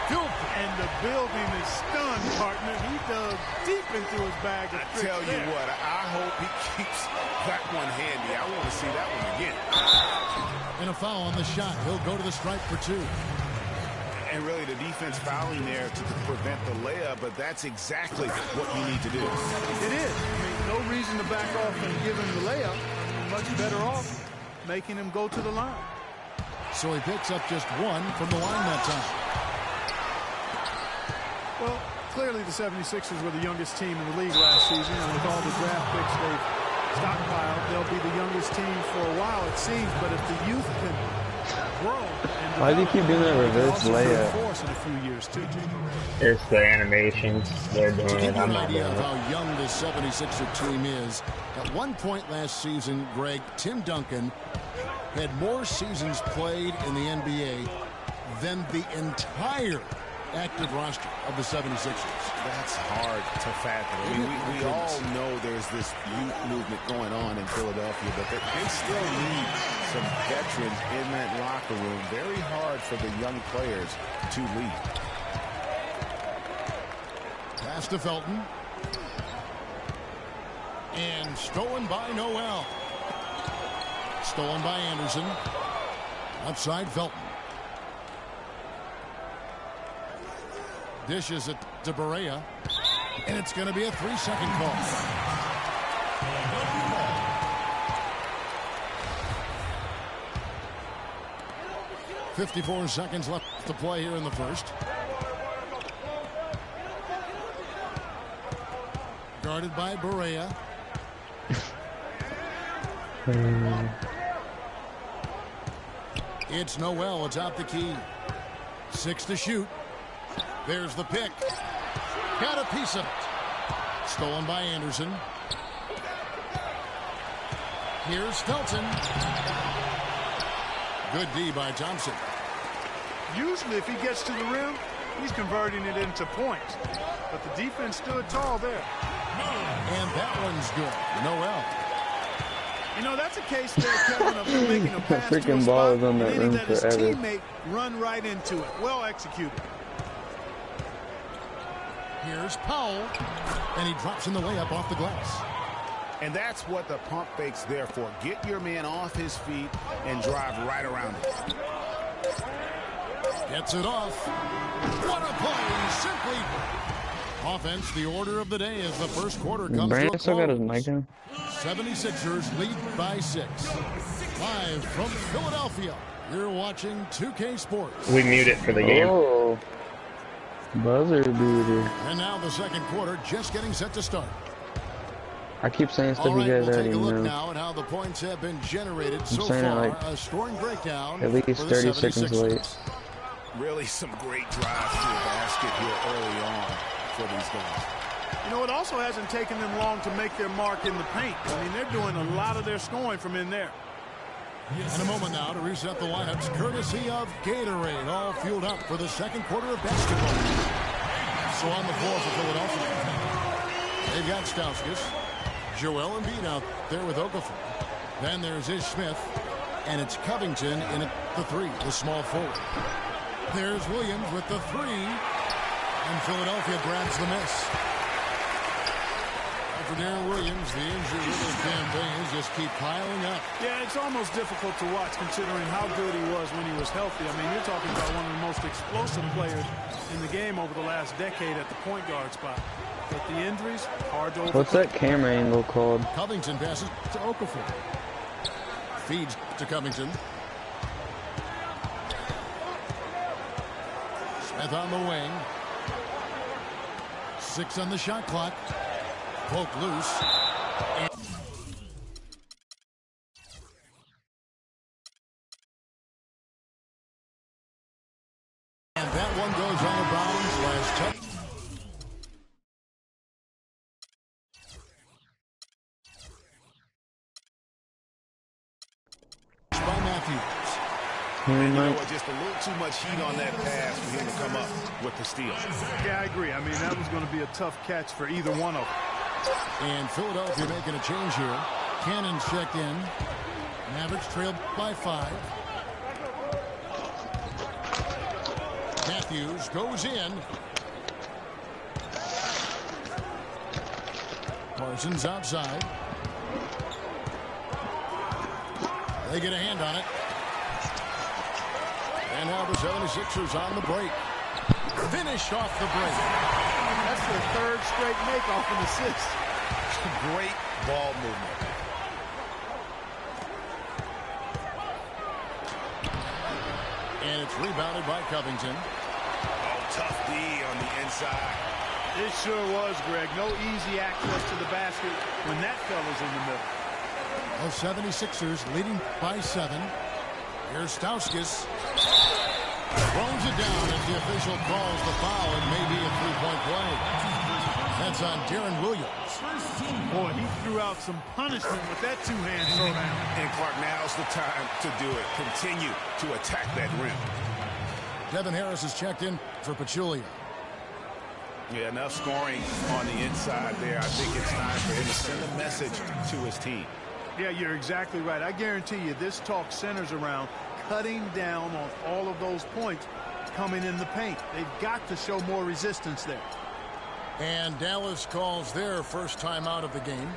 filthy. And the building is stunned, partner. He dug deep into his bag of tricks. Tell you what, I hope he keeps that one handy. I want to see that one again. And a foul on the shot. He'll go to the stripe for 2. And really the defense fouling there to prevent the layup, but that's exactly what you need to do. It is. I mean, no reason to back off and give him the layup. I mean, much better off making him go to the line. So he picks up just 1 from the line that time. Well, clearly the 76ers were the youngest team in the league last season, and with all the draft picks they've stockpiled, they'll be the youngest team for a while, it seems. But if the youth can grow and Why do you keep doing that reverse layup? In a few years too. It's the animations. They're To doing give it. you I'm an not idea doing of it. how young this 76er team is, at one point last season, Greg, Tim Duncan had more seasons played in the NBA than the entire active roster of the 76ers. That's hard to fathom. I mean, we all know there's this youth movement going on in Philadelphia, but they still need some veterans in that locker room. Very hard for the young players to lead. Pass to Felton. And stolen by Noel. Stolen by Anderson. Outside Felton. Dishes it to Barea. And it's going to be a 3-second call. 54 seconds left to play here in the first. Guarded by Barea. It's Noel atop the key. 6 to shoot. There's the pick. Got a piece of it. Stolen by Anderson. Here's Felton. Good D by Thompson. Usually if he gets to the rim, he's converting it into points. But the defense stood tall there. And that one's good. Noel. You know, that's a case there, Kevin, of him making a pass to a Freaking spot, ball is on that and rim letting his forever. teammate run right into it. Well executed. Here's Powell. And he drops in the layup off the glass. And that's what the pump fake's there for. Get your man off his feet and drive right around him. Gets it off. What a play. Simply offense. The order of the day as the first quarter comes to a Brandon still got his close. mic on. 76ers lead by 6. Live from Philadelphia. You're watching 2K Sports. We mute it for the game. Oh, buzzer beater. And now the second quarter just getting set to start. I keep saying stuff All right, you guys we'll already take a look know. now at how the points have been generated so saying it far. like A scoring breakdown at least for the 30 seconds 76ers. late. Really some great drive to the basket here early on for these guys. You know, it also hasn't taken them long to make their mark in the paint. I mean, they're doing a lot of their scoring from in there. And a moment now to reset the lineups, courtesy of Gatorade, all fueled up for the second quarter of basketball. So on the floor for Philadelphia, they've got Stauskas, Joel Embiid out there with Okafor. Then there's Ish Smith, and it's Covington in at the 3, the small forward. There's Williams with the 3, and Philadelphia grabs the miss. For Darren Williams, the injury riddle campaigns just keep piling up. Yeah, it's almost difficult to watch considering how good he was when he was healthy. I mean, you're talking about one of the most explosive players in the game over the last decade at the point guard spot. But the injuries, hard to overcome. What's that camera angle called? Covington passes to Okafor. Feeds to Covington. Smith on the wing. 6 on the shot clock. Poke loose. And that one goes out of bounds. Last touch. By Matthews. You know what, just a little too much heat on that pass for him to come up with the steal. Yeah, I agree. I mean, that was going to be a tough catch for either one of them. And Philadelphia making a change here. Cannon's checked in. Mavericks trailed by 5. Matthews goes in. Parsons outside. They get a hand on it. And now the 76ers on the break. Finished off the break. That's their third straight make-off and assist. Great ball movement. And it's rebounded by Covington. Oh, tough D on the inside. It sure was, Greg. No easy access to the basket when that fella's in the middle. The 76ers leading by 7. Here's Stauskas. Throws it down as the official calls the foul. It may be a three-point play. That's on Darren Williams. Boy, he threw out some punishment with that two-hand throwdown. And Clark, now's the time to do it. Continue to attack that rim. Devin Harris is checked in for Pachulia. Yeah, enough scoring on the inside there. I think it's time for him to send a message to his team. Yeah, you're exactly right. I guarantee you this talk centers around cutting down on all of those points coming in the paint. They've got to show more resistance there. And Dallas calls their first time out of the game.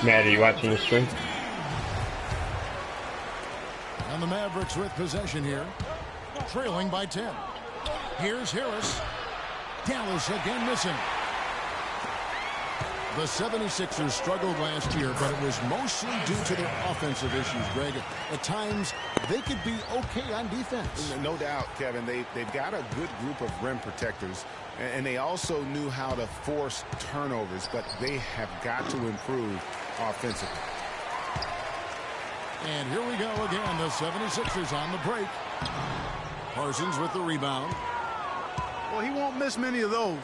Matt, are you watching the stream? And the Mavericks with possession here. Trailing by 10. Here's Harris. Dallas again missing. The 76ers struggled last year, but it was mostly due to their offensive issues, Greg. At times, they could be okay on defense. No doubt, Kevin. They've got a good group of rim protectors, and they also knew how to force turnovers, but they have got to improve offensively. And here we go again. The 76ers on the break. Parsons with the rebound. Well, he won't miss many of those,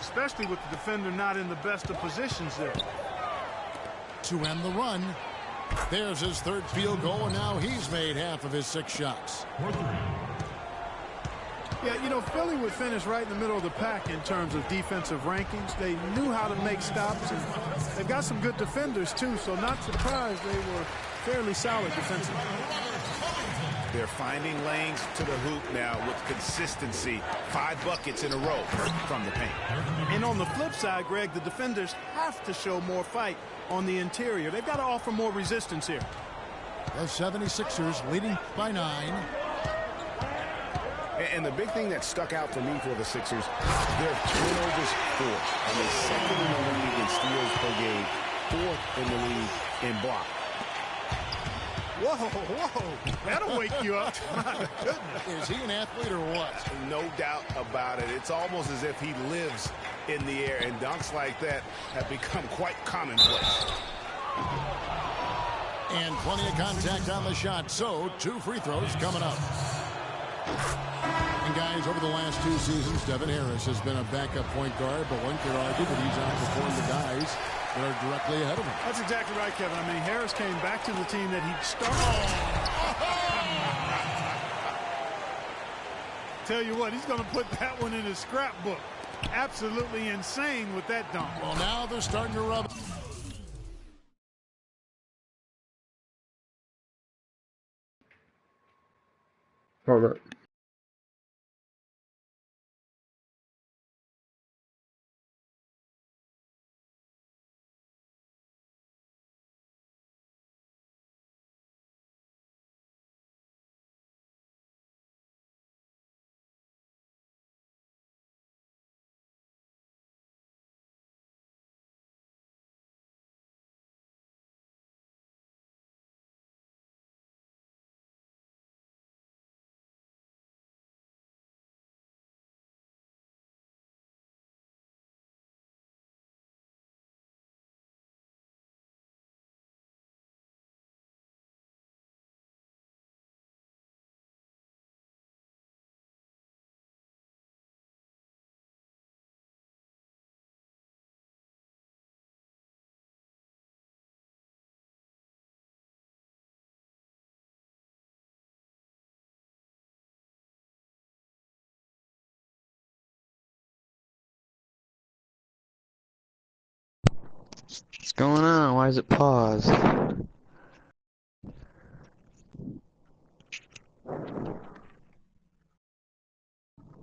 especially with the defender not in the best of positions there. To end the run. There's his third field goal, and now he's made half of his 6 shots. Yeah, you know, Philly would finish right in the middle of the pack in terms of defensive rankings. They knew how to make stops, and they've got some good defenders, too, so not surprised they were fairly solid defensively. They're finding lanes to the hoop now with consistency. 5 buckets in a row from the paint. And on the flip side, Greg, the defenders have to show more fight on the interior. They've got to offer more resistance here. The 76ers leading by 9. And the big thing that stuck out for me for the Sixers, their turnovers forced. I mean, second in the league in steals per game, 4th in the league in block. Whoa, whoa, that'll wake you up. My goodness. Is he an athlete or what? No doubt about it. It's almost as if he lives in the air, and dunks like that have become quite commonplace. And plenty of contact on the shot, so 2 free throws coming up. And guys, over the last 2 seasons, Devin Harris has been a backup point guard, but one could argue that he's outperformed the guys that are directly ahead of him. That's exactly right, Kevin. I mean, Harris came back to the team that he started. Tell you what, he's going to put that one in his scrapbook. Absolutely insane with that dunk. Well, now they're starting to rub. Hold up. What's going on? Why is it paused?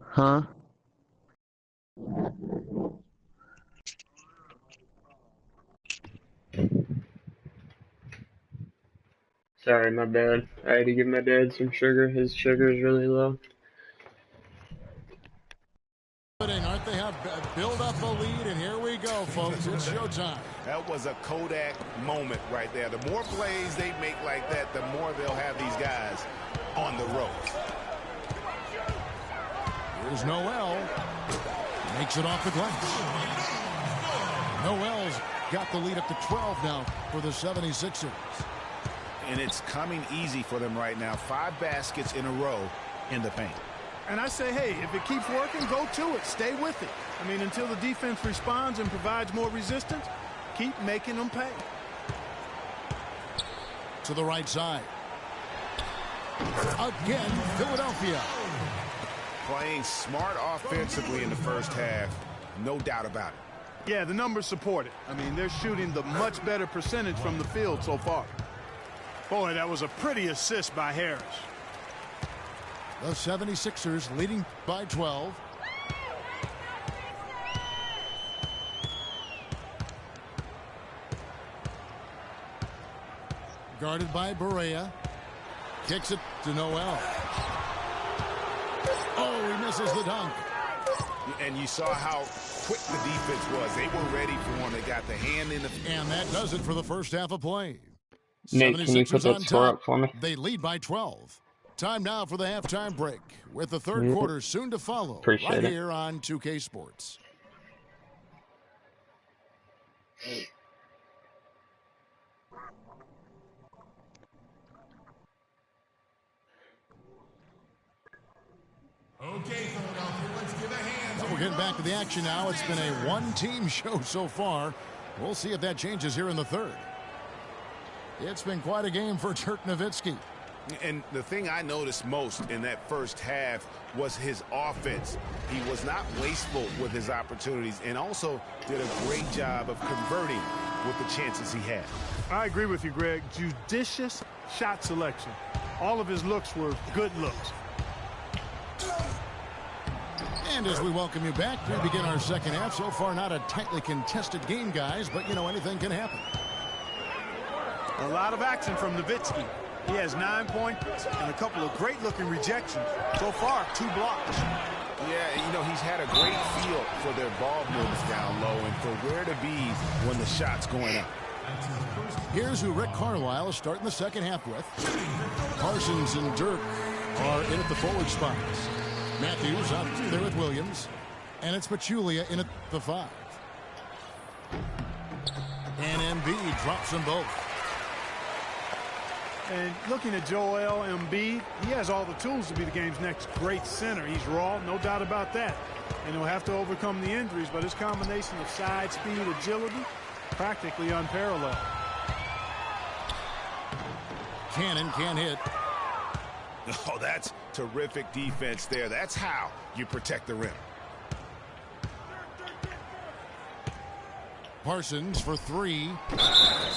Huh? Sorry, my bad. I had to give my dad some sugar. His sugar is really low. Aren't they have build up a lead, and here we go, folks. It's showtime. That was a Kodak moment right there. The more plays they make like that, the more they'll have these guys on the ropes. Here's Noel. Makes it off the glass. Noel's got the lead up to 12 now for the 76ers. And it's coming easy for them right now. 5 baskets in a row in the paint. And I say, hey, if it keeps working, go to it. Stay with it. I mean, until the defense responds and provides more resistance, keep making them pay. To the right side. Again, Philadelphia. Playing smart offensively in the first half. No doubt about it. Yeah, the numbers support it. I mean, they're shooting the much better percentage from the field so far. Boy, that was a pretty assist by Harris. The 76ers leading by 12. Guarded by Barea. Kicks it to Noel. Oh, he misses the dunk. And you saw how quick the defense was. They were ready for one. They got the hand in the... And that does it for the first half of play. Nate, can you put that score up for me? They lead by 12. Time now for the halftime break, with the third quarter soon to follow. Appreciate right it. Here on 2K Sports. Okay, Philadelphia, let's give a hand. So we're getting back to the action now. It's been a one-team show so far. We'll see if that changes here in the third. It's been quite a game for Dirk Nowitzki. And the thing I noticed most in that first half was his offense. He was not wasteful with his opportunities and also did a great job of converting with the chances he had. I agree with you, Greg. Judicious shot selection. All of his looks were good looks. And as we welcome you back, we begin our second half. So far, not a tightly contested game, guys, but, you know, anything can happen. A lot of action from Nowitzki. He has 9 points and a couple of great-looking rejections. So far, 2 blocks. Yeah, you know, he's had a great feel for their ball movements down low and for where to be when the shot's going up. Here's who Rick Carlisle is starting the second half with. Parsons and Dirk are in at the forward spots. Matthews out there with Williams. And it's Pachulia in at the 5. And Embiid drops them both. And looking at Joel Embiid, he has all the tools to be the game's next great center. He's raw, no doubt about that. And he'll have to overcome the injuries, but his combination of size, speed, agility, practically unparalleled. Cannon can't hit. Oh, that's terrific defense there. That's how you protect the rim. Parsons for 3.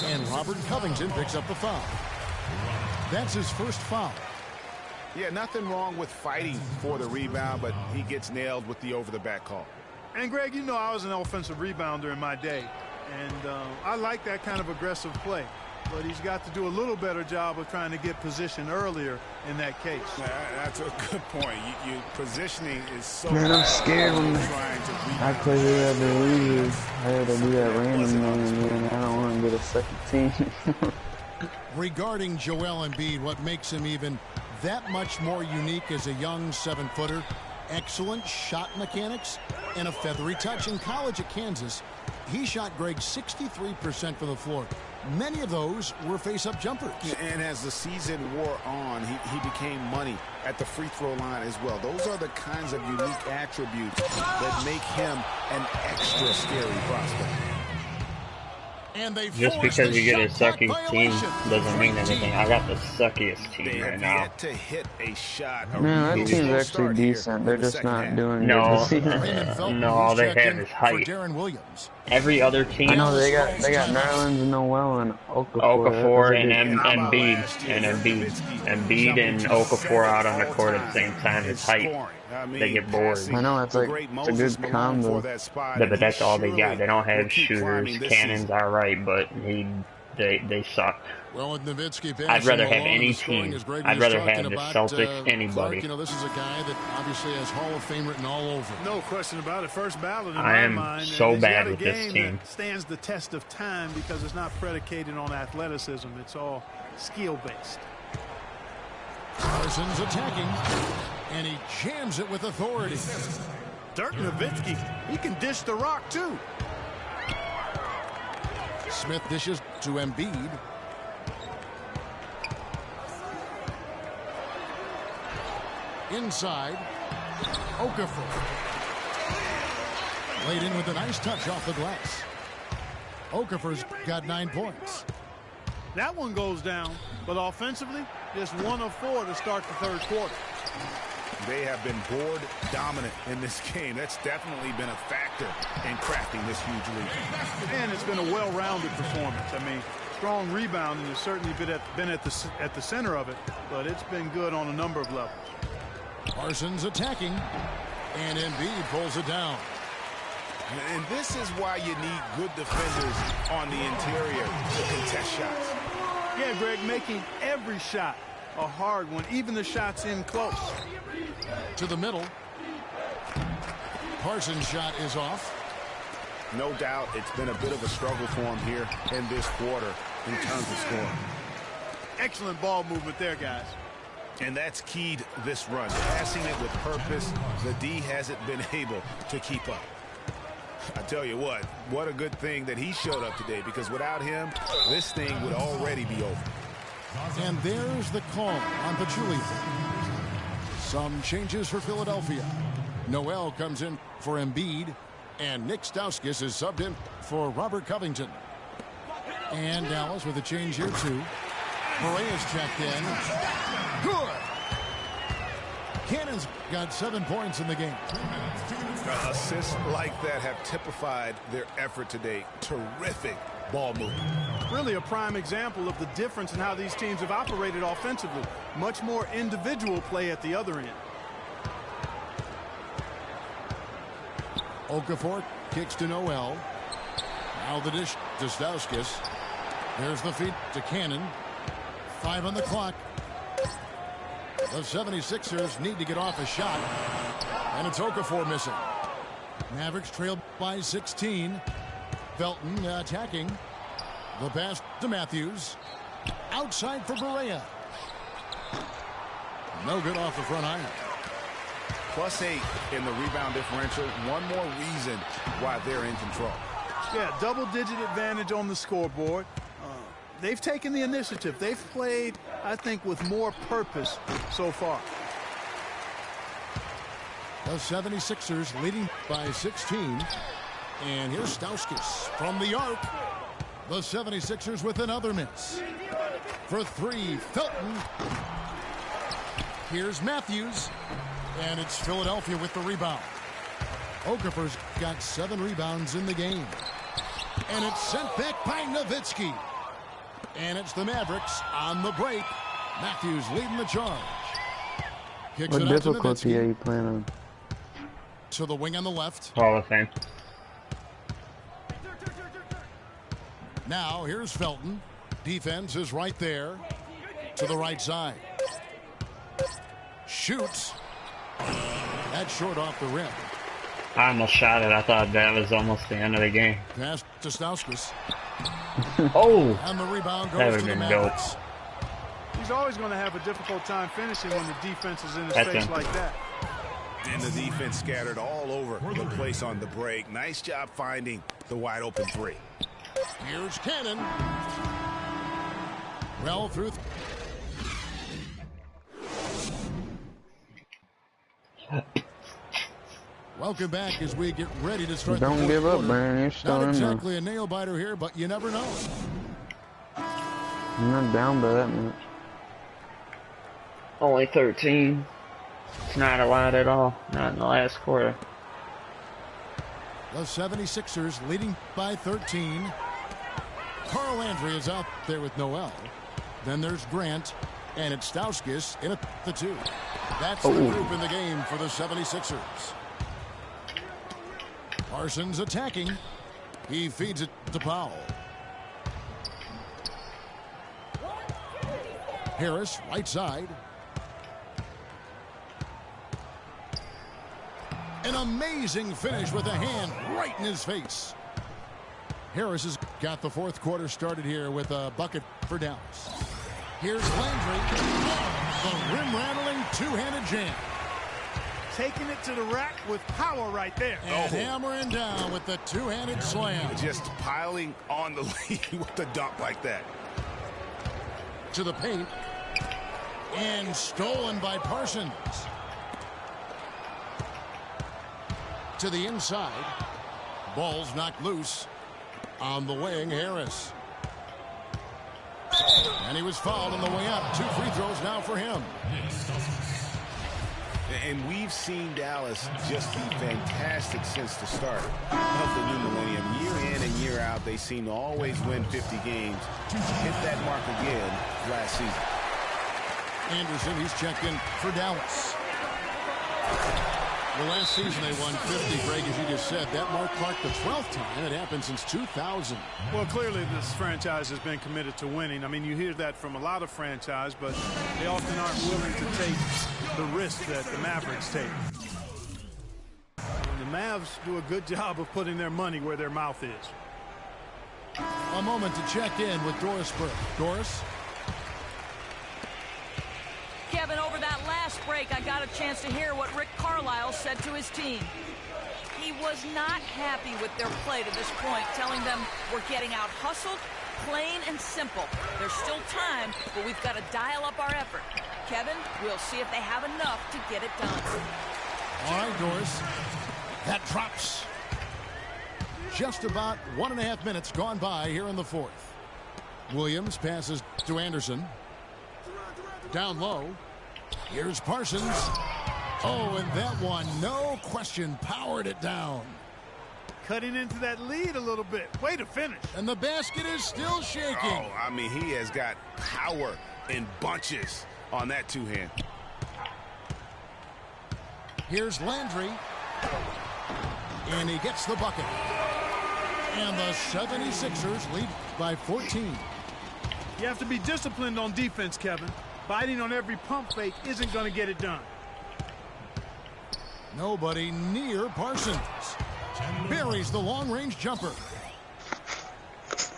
And Robert Covington picks up the foul. That's his first foul. Yeah, nothing wrong with fighting for the rebound, but he gets nailed with the over-the-back call. And, Greg, you know I was an offensive rebounder in my day. And I like that kind of aggressive play. But he's got to do a little better job of trying to get position earlier in that case. That's a good point. You positioning is so... Man, I'm scared when I play whoever loses. I had to do that random man. I don't want to get a second team. Regarding Joel Embiid, what makes him even that much more unique as a young 7-footer, excellent shot mechanics and a feathery touch. In college at Kansas, he shot Greg 63% from the floor. Many of those were face-up jumpers. And as the season wore on, he became money at the free throw line as well. Those are the kinds of unique attributes that make him an extra scary prospect. And they Just force because the you get a shot clock sucky team violation. doesn't mean Great anything. team. I got the suckiest They team right have now. yet to hit a shot. A Man, real that team's slow actually start here decent. in They're the just second not half. doing good No, this season. Raymond Felton, no, all he's they checked have in is for height. Darren Williams. Every other I team, know they Dallas calls got a timeout. Nerlens, Noel, and Okafor. That's Okafor a good And how combo. about last year? Dirk Embiid, Nowitzki Embiid and jumping to Okafor 7th out on the court at the all-time same time in is height. scoring. I They mean, get bored. passing I know it's the like great it's a Moses good Malone for combo. that spot, Yeah, and but he that's all they got. surely They don't will have keep shooters. climbing this Cannon's season. alright, but they suck. Well, with Nowitzki I'd passing rather have Malone any and the scoring, team. as Greg I'd was rather talking have the about, Celtics, anybody. Clark, you know, this is a guy that obviously has Hall of Fame written all over. No question about it. First ballot in I my am mind. so and he's bad got a with this game team. that stands the test of time because it's not predicated on athleticism. It's all skill-based. Parsons attacking, and he jams it with authority. Dirk Nowitzki, he can dish the rock, too. Smith dishes to Embiid. Inside, Okafor. Laid in with a nice touch off the glass. Okafor's got 9 points. That one goes down, but offensively, just 1 of 4 to start the third quarter. They have been board dominant in this game. That's definitely been a factor in crafting this huge lead. And it's been a well-rounded performance. I mean, strong rebounding has certainly been at the center of it, but it's been good on a number of levels. Parsons attacking, and Embiid pulls it down. And this is why you need good defenders on the interior to contest shots. Yeah, Greg, making every shot a hard one, even the shots in close. To the middle. Parsons' shot is off. No doubt it's been a bit of a struggle for him here in this quarter in terms of scoring. Excellent ball movement there, guys. And that's keyed this run. Passing it with purpose, the D hasn't been able to keep up. I tell you what a good thing that he showed up today, because without him, this thing would already be over. And there's the call on Pachulia. Some changes for Philadelphia. Noel comes in for Embiid, and Nick Stauskas is subbed in for Robert Covington. And Dallas with a change here too. Morea's checked in. Good. Cannon's got 7 points in the game. Assists like that have typified their effort today. Terrific ball movement. Really a prime example of the difference in how these teams have operated offensively. Much more individual play at the other end. Okafor kicks to Noel. Now the dish to Stauskas. There's the feed to Cannon. 5 on the clock. The 76ers need to get off a shot. And it's Okafor missing. Mavericks trailed by 16. Felton attacking. The pass to Matthews. Outside for Barea. No good off the front iron. +8 in the rebound differential. One more reason why they're in control. Yeah, double-digit advantage on the scoreboard. They've taken the initiative. They've played, I think, with more purpose so far. The 76ers leading by 16. And here's Stauskas from the arc. The 76ers with another miss. For 3, Felton. Here's Matthews. And it's Philadelphia with the rebound. Okafor's got 7 rebounds in the game. And it's sent back by Nowitzki. And it's the Mavericks on the break. Matthews leading the charge. Kicks What it out to difficulty Nowitzki. are you playing on? To the wing on the left. Hall of Fame. Now here's Felton. Defense is right there. To the right side. Shoots. That's short off the rim. I almost shot it. I thought that was almost the end of the game. Pass to Stauskas. Oh! And the rebound That goes would've to the been Mavericks. He's always going to have a difficult time finishing when the defense is in his That's face him. like that. And the defense scattered all over the place on the break. Nice job finding the wide open 3. Here's Cannon. Well through. Welcome back as we get ready to start. Don't give up, man. You're still Not in there. exactly a nail biter here, but you never know. I'm not down by that much. Only 13. It's not a lot at all. Not in the last quarter. The 76ers leading by 13. Carl Landry is out there with Noel. Then there's Grant, and it's Stauskas in at the 2. That's the group in the game for the 76ers. Parsons attacking. He feeds it to Powell. Harris, right side. An amazing finish with a hand right in his face. Harris has got the fourth quarter started here with a bucket for Dallas. Here's Landry. The rim-rattling two-handed jam. Taking it to the rack with power right there. And hammering down with the two-handed slam. Just piling on the lead with a dunk like that. To the paint. And stolen by Parsons. To the inside. Ball's knocked loose. On the wing, Harris. And he was fouled on the way up. 2 free throws now for him. And we've seen Dallas just be fantastic since the start of the new millennium. Year in and year out, they seem to always win 50 games. Hit that mark again last season. Anderson, he's checked in for Dallas. Well, last season they won 50, Greg, as you just said. That mark marked the 12th time. It happened since 2000. Well, clearly this franchise has been committed to winning. I mean, you hear that from a lot of franchises, but they often aren't willing to take the risk that the Mavericks take. And the Mavs do a good job of putting their money where their mouth is. A moment to check in with Doris Burke. Doris? Kevin, over that last break, I got a chance to hear what Rick Carlisle said to his team. He was not happy with their play to this point, telling them we're getting out hustled, plain and simple. There's still time, but we've got to dial up our effort. Kevin, we'll see if they have enough to get it done. All right, Doris. That drops. Just about 1.5 minutes gone by here in the fourth. Williams passes to Anderson. Down low. Here's Parsons. Oh, and that one, no question, powered it down. Cutting into that lead a little bit. Way to finish. And the basket is still shaking. Oh, I mean, he has got power in bunches on that two-hand. Here's Landry. And he gets the bucket. And the 76ers lead by 14. You have to be disciplined on defense, Kevin. Biting on every pump fake isn't going to get it done. Nobody near Parsons. Buries the long-range jumper.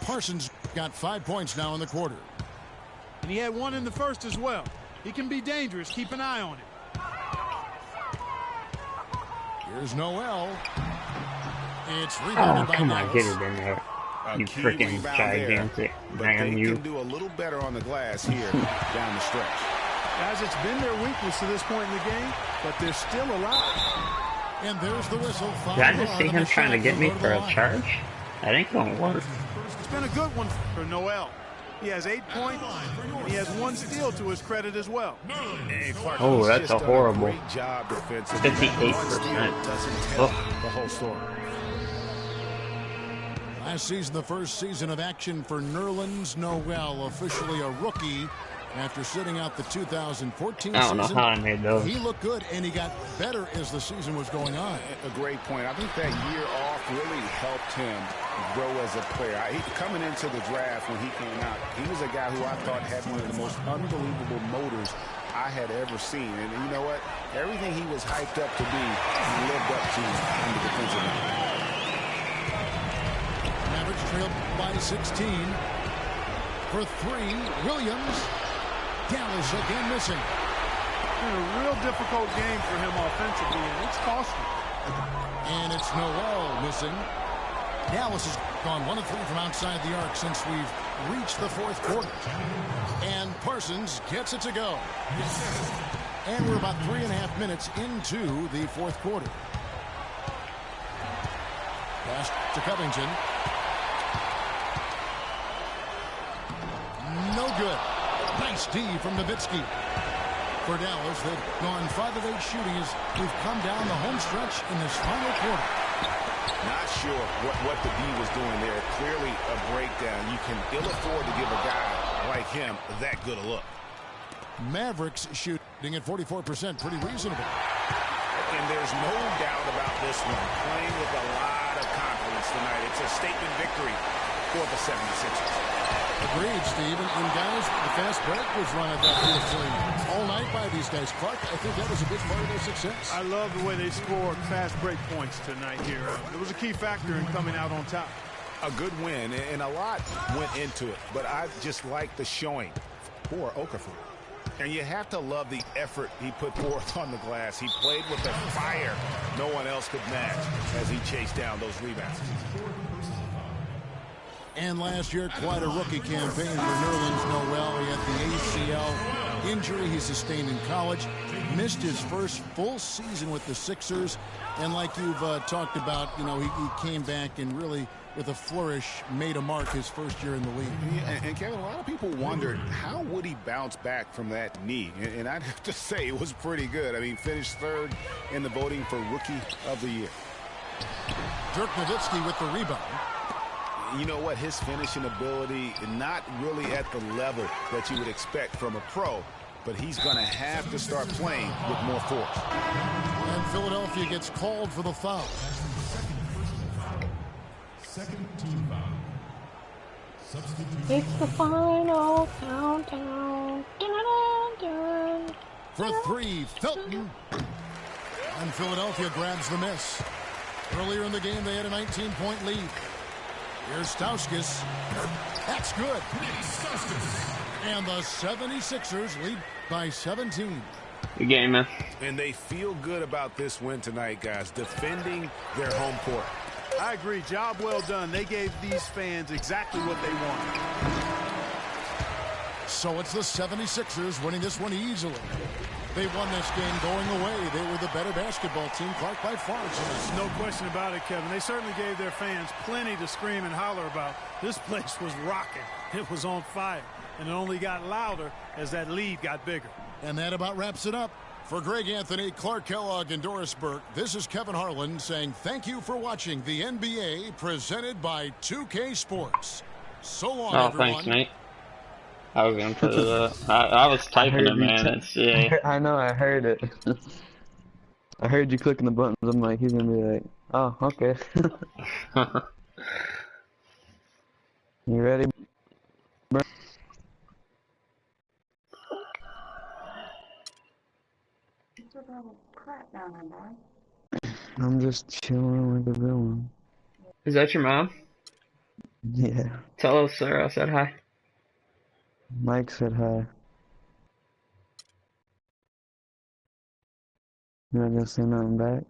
Parsons got 5 points now in the quarter. And he had one in the first as well. He can be dangerous. Keep an eye on him. Here's Noel. It's rebounded by come Dallas. on, get it in there. You freaking gigantic man, they you. can do a little better on the glass here down the stretch. Guys, it's been their weakness to this point in the game, but they're still alive. And there's the whistle. Did I just see him trying to get me for a charge? That ain't gonna work. It's been a good one for Noel. He has 8 points, and he has 1 steal to his credit as well. Oh, that's a horrible. Great job defensively. 58%. Doesn't tell the whole story. Last season, the first season of action for Nerlens Noel, officially a rookie after sitting out the 2014 I don't know season. how I made those. He looked good, and he got better as the season was going on. A great point. I think that year off really helped him grow as a player. Coming into the draft when he came out, he was a guy who I thought had one of the most unbelievable motors I had ever seen. And you know what? Everything he was hyped up to be, he lived up to on the defensive end. Mavericks trailed by 16. For 3, Williams. Dallas again missing. Been a real difficult game for him offensively, and it's costly. And it's Noel missing. Dallas has gone 1 of 3 from outside the arc since we've reached the fourth quarter. And Parsons gets it to go. And we're about 3.5 minutes into the fourth quarter. Pass to Covington. No good. Nice D from Nowitzki. For Dallas, they've gone 5 of 8 shooting as we've come down the home stretch in this final quarter. Not sure what the D was doing there. Clearly a breakdown. You can ill afford to give a guy like him that good a look. Mavericks shooting at 44%, pretty reasonable. And there's no doubt about this one. Playing with a lot of confidence tonight. It's a statement victory for the 76ers. Agreed, Steve. And guys, the fast break was run at that beautifully all night by these guys. Clark, I think that was a big part of their success. I love the way they scored fast break points tonight here. It was a key factor in coming out on top. A good win, and a lot went into it. But I just like the showing for Okafor. And you have to love the effort he put forth on the glass. He played with a fire no one else could match as he chased down those rebounds. And last year, quite a rookie campaign for Nerlens Noel. He had the ACL injury he sustained in college. Missed his first full season with the Sixers. And like you've talked about, you know, he came back and really, with a flourish, made a mark his first year in the league. Yeah, and Kevin, a lot of people wondered, how would he bounce back from that knee? And I'd have to say it was pretty good. I mean, finished 3rd in the voting for Rookie of the Year. Dirk Nowitzki with the rebound. You know what? His finishing ability, not really at the level that you would expect from a pro, but he's going to have to start playing with more force. And Philadelphia gets called for the foul. Second team foul. Substitute. It's the final countdown. Dun, dun, dun. For 3, Felton. And Philadelphia grabs the miss. Earlier in the game, they had a 19-point lead. Here's Stauskas. That's good. And the 76ers lead by 17. Good game, man. And they feel good about this win tonight, guys, defending their home court. I agree. Job well done. They gave these fans exactly what they wanted. So it's the 76ers winning this one easily. They won this game going away. They were the better basketball team, Clark, by far. There's no question about it, Kevin. They certainly gave their fans plenty to scream and holler about. This place was rocking. It was on fire. And it only got louder as that lead got bigger. And that about wraps it up. For Greg Anthony, Clark Kellogg, and Doris Burke, this is Kevin Harlan saying thank you for watching the NBA presented by 2K Sports. So long, everyone. Thanks, Nate. I was gonna put it up. I was typing it, man. Yeah. I know, I heard it. I heard you clicking the buttons. I'm like, he's gonna be like, oh, okay. You ready, bro? I'm just chilling like a villain. Is that your mom? Yeah. Tell us, sir. I said hi. Mike said hi. You're not gonna say nothing back?